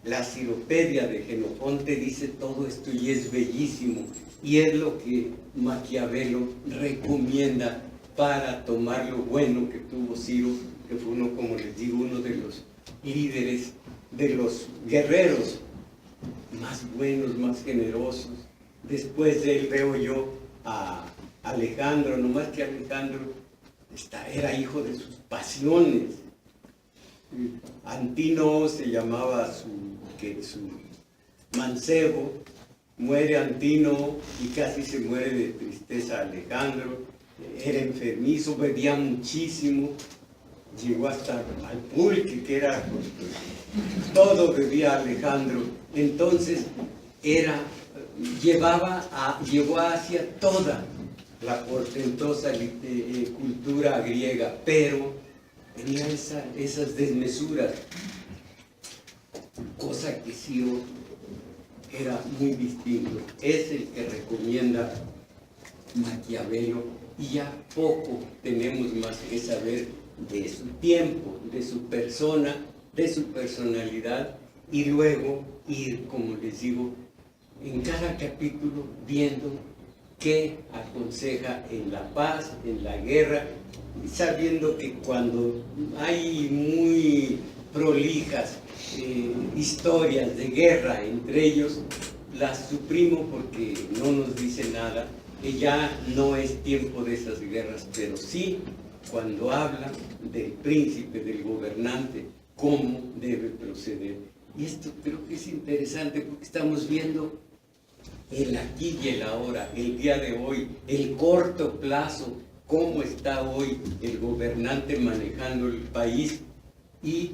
La Ciropedia de Jenofonte dice todo esto y es bellísimo, y es lo que Maquiavelo recomienda para tomar lo bueno que tuvo Ciro, que fue uno, como les digo, uno de los líderes, de los guerreros más buenos, más generosos. Después de él veo yo a Alejandro, no más que Alejandro era hijo de sus pasiones. Antino se llamaba su mancebo, muere Antino y casi se muere de tristeza Alejandro. Era enfermizo, bebía muchísimo, llegó hasta al pulque, que era todo bebía Alejandro. Entonces llevó hacia toda la portentosa cultura griega, pero tenía esas desmesuras, cosa que Ciro era muy distinto. Es el que recomienda Maquiavelo, y ya poco tenemos más que saber de su tiempo, de su persona, de su personalidad, y luego ir, como les digo, en cada capítulo viendo qué aconseja en la paz, en la guerra, sabiendo que cuando hay muy prolijas historias de guerra entre ellos, las suprimo porque no nos dice nada, que ya no es tiempo de esas guerras, pero sí cuando habla del príncipe, del gobernante, cómo debe proceder. Y esto creo que es interesante porque estamos viendo el aquí y el ahora, el día de hoy, el corto plazo, cómo está hoy el gobernante manejando el país y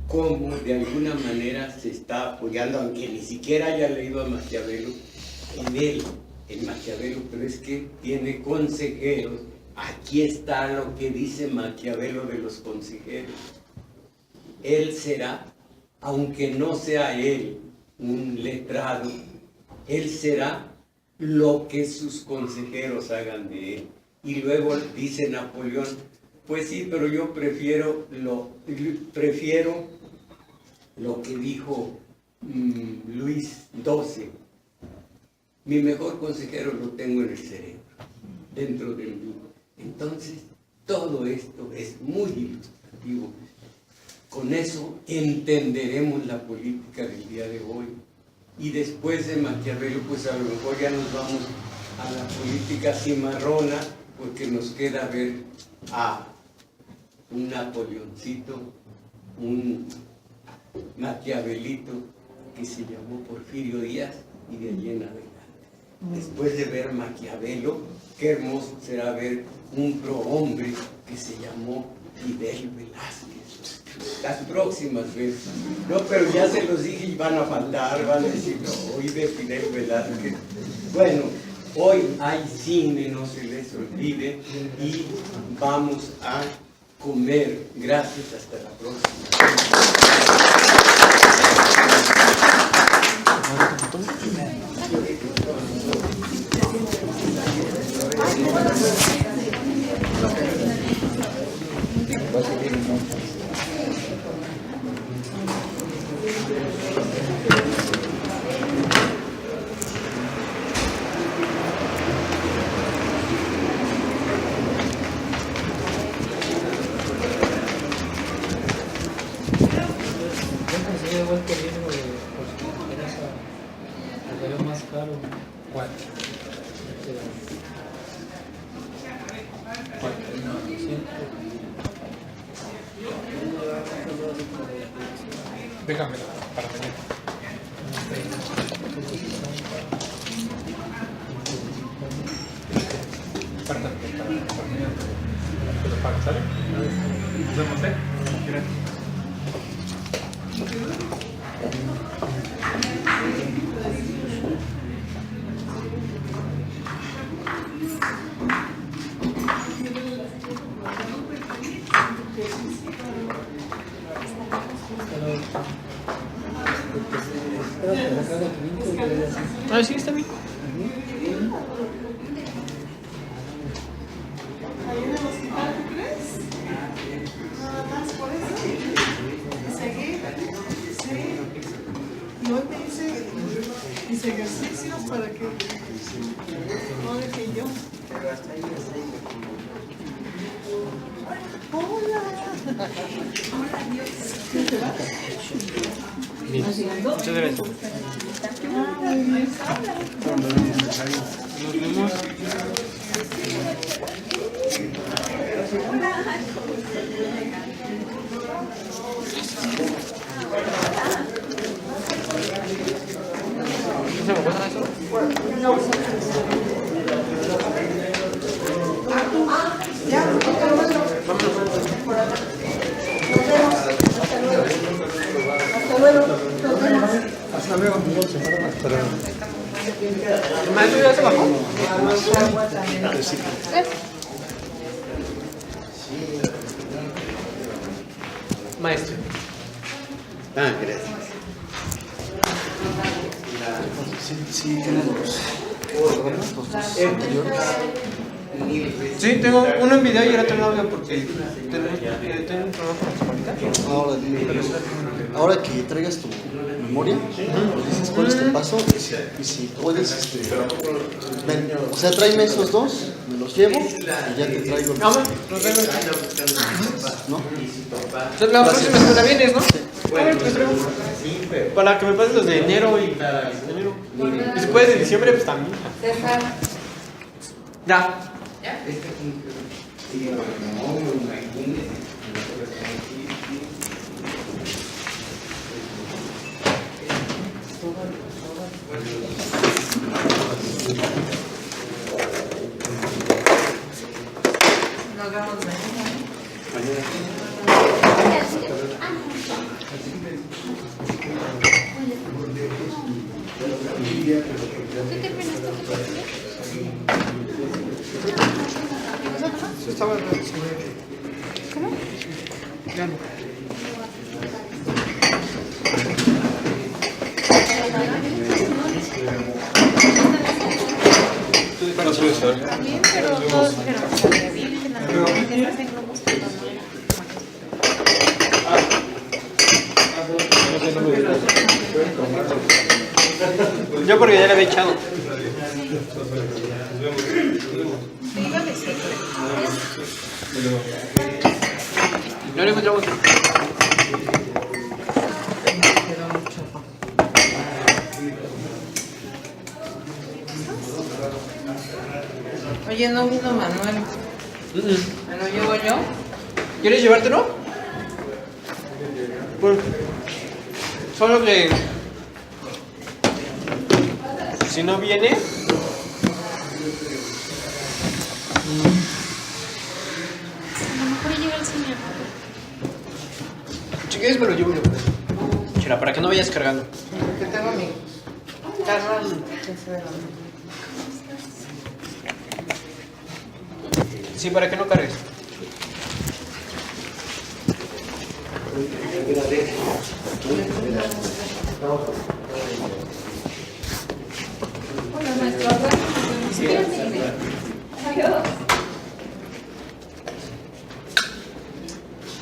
cómo de alguna manera se está apoyando, aunque ni siquiera haya leído a Maquiavelo, en él, en Maquiavelo, pero es que tiene consejeros. Aquí está lo que dice Maquiavelo de los consejeros. Él será, aunque no sea él un letrado, él será lo que sus consejeros hagan de él. Y luego dice Napoleón, pues sí, pero yo prefiero lo que dijo Luis XII. Mi mejor consejero lo tengo en el cerebro, dentro del mí. Entonces, todo esto es muy ilustrativo. Con eso entenderemos la política del día de hoy. Y después de Maquiavelo, pues a lo mejor ya nos vamos a la política cimarrona, porque nos queda ver a un Napoleoncito, un Maquiavelito que se llamó Porfirio Díaz, y de allí en adelante. Después de ver Maquiavelo, qué hermoso será ver un prohombre que se llamó Fidel Velázquez. Las próximas veces. No, pero ya se los dije y van a faltar, van a decir, no, hoy de Fidel Velázquez. Bueno, hoy hay cine, no se les olvide, y vamos a comer. Gracias, hasta la próxima. Más caro. ¿Cuál? Déjamela para mañana. Para mañana. ¿Te lo pago, sale? Nos vemos, ¿eh? Gracias. Ah, sí, está bien. Ahí en el hospital, ¿tú crees? Nada más por eso. Seguí. Sí. Y hoy me hice mis ejercicios para que no deje yo. Hola. Hola, Dios. ¿Qué te va? Bien. Muchas gracias. Nos vemos. ¿No se me pasa eso? Ya, vámonos. Nos vemos. Hasta luego. Hasta luego. Nos vemos. Hasta luego. ¿El maestro ya se bajó? Maestro. Ah, gracias. Sí, tiene los dos anteriores. Sí, tengo uno en video y el otro en audio porque tengo un programa con la Ahora que traigas tu memoria, nos dices cuál es tu paso y si puedes, ven, o sea, tráeme esos dos, me los llevo y ya te traigo los. Vamos, nos vemos. ¿No? La próxima semana vienes, ¿no? Bueno, pues traigo. Para que me pases los de enero y enero. Y si puedes de diciembre, pues también. Ya. Nos vemos mañana. ¿Cómo? Ya no. También, pero todos dijeron que sabía bien, que las en grupos que no era. Yo porque ya le había echado. No le encontramos. Oye, no vino Manuel. ¿Me lo llevo yo? ¿Quieres llevártelo? Pues, solo que si no viene, A lo mejor llega el señor. si quieres me lo llevo yo. Chira, para que no vayas cargando. Que tengo mi carro que se ve la Sí, para que no cargues. Hola, maestro. Adiós.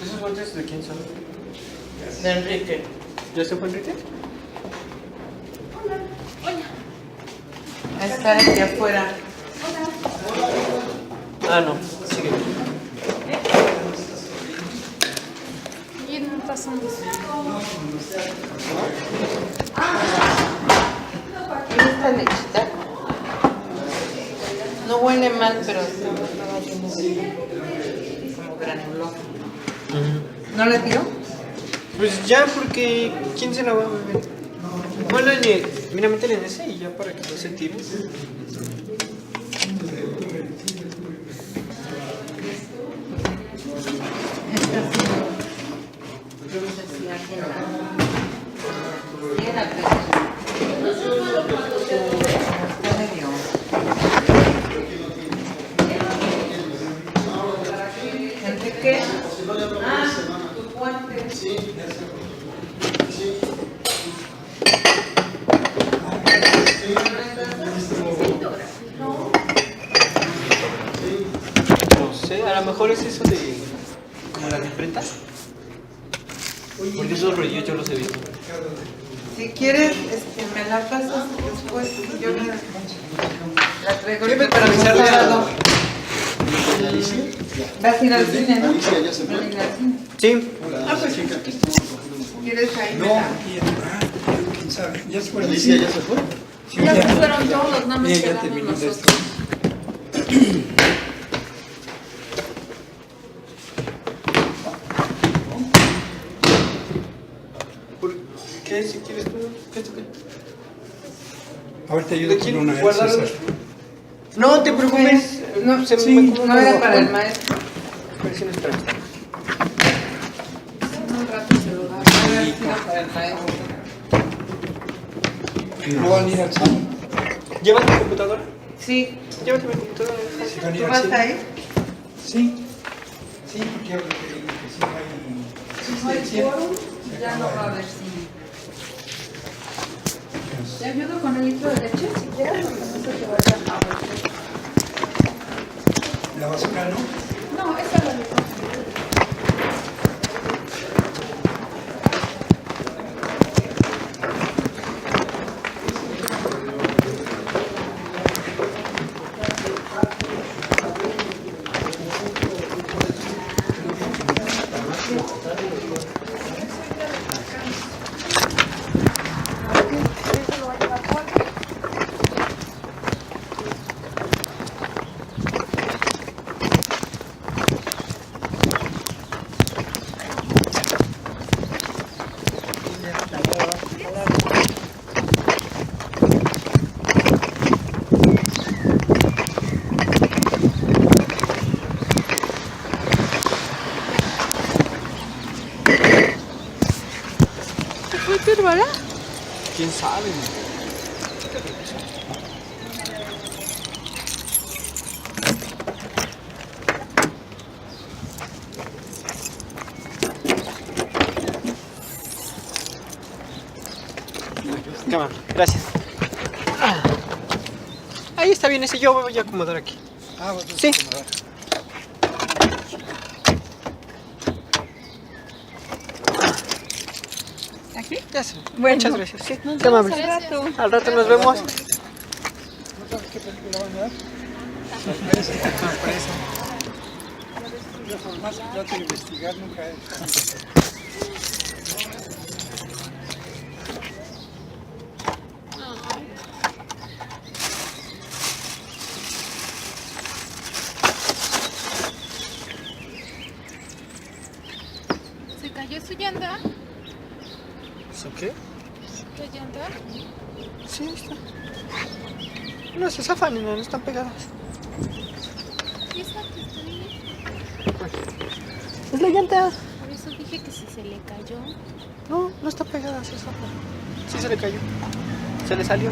¿Esos botes de quién son? De Enrique. ¿Ya se fue Enrique? Está aquí afuera. Ah, no. Sigue. Y no pasan de Esta lechita no huele mal, pero estaba lleno de como granulosa. ¿No la tiró? Pues ya, porque ¿quién se la va a beber? Bueno, mira, métele en ese y ya para que no se tire. Yo no sé si alguien la quiera, pero está medio. Enrique, tu guante. No sé, a lo mejor es eso de... como las imprentas. Porque esos rollos yo los he visto. Si quieres, me la pasas después. Yo la traigo Para avisarle a... Vas a ir al cine, ¿no? Alicia ya se fue. Vas a ir al cine. Sí. ¿Quieres ahí? No, quién sabe. Ya se fue. Alicia ya se fue. Sí, Ya se fueron todos, nada más ya quedamos terminó de nosotros. ¿Por qué? Si quieres tú... ¿Qué te Ahorita ayudo ¿De con quién una de guardaron? esas. No te preocupes. No, se sí, me no era para el maestro. Versiones para esta. Un rato se lo da. No era para el maestro. ¿No van a ir al cine? ¿Llevas tu computadora? Sí. Llévate mi computadora. ¿Sí van a ir ¿Tú al vas cine? a ir? Sí. Sí, porque yo creo que sí hay... Si no hay quórum, ya no va a haber cine. ¿Te ayudo con el litro de leche? Si quieres, porque no se te vaya a volver. La basura, ¿no? No, esa la recojo. ¿Quién sabe? Cámara, gracias. Ahí está bien ese, yo voy a acomodar aquí. Ah, bueno, Sí. ¿Aquí? Ya sé. Bueno. Muchas gracias. Sí, Nos qué vemos amable. al rato. Al rato nos vemos. ¿No sabes qué película van a dar? Sorpresa. Sorpresa. Yo formas, trato de investigar, nunca he... ¿Se cayó su llanta? ¿Sí qué? ¿Qué llanta? Sí, ahí está. No se zafan, no están pegadas. ¿Y esa que está ahí? Es la llanta. Por eso dije que si se le cayó. No, no está pegada, se zafa. Sí se le cayó. Se le salió.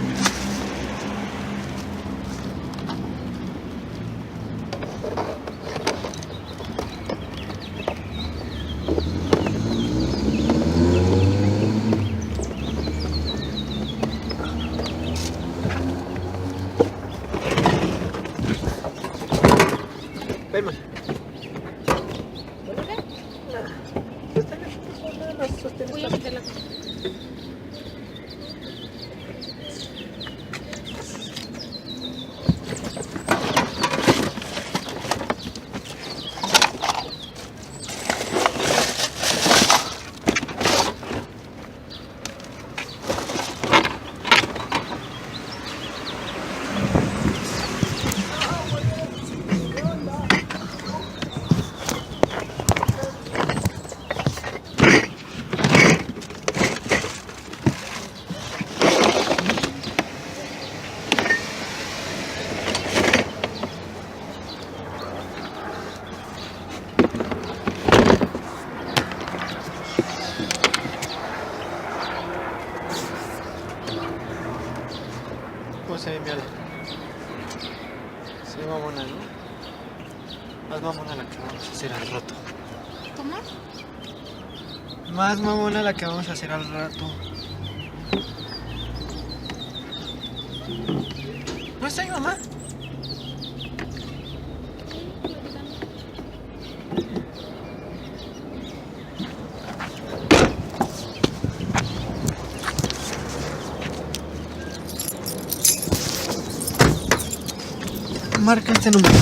Voy a meterla. ¿Cómo se ve mi ala? Se ve mamona, ¿no? Más mamona la que vamos a hacer al rato. ¿Cómo? Más mamona la que vamos a hacer al rato. ¿No está mi mamá? Marca este número.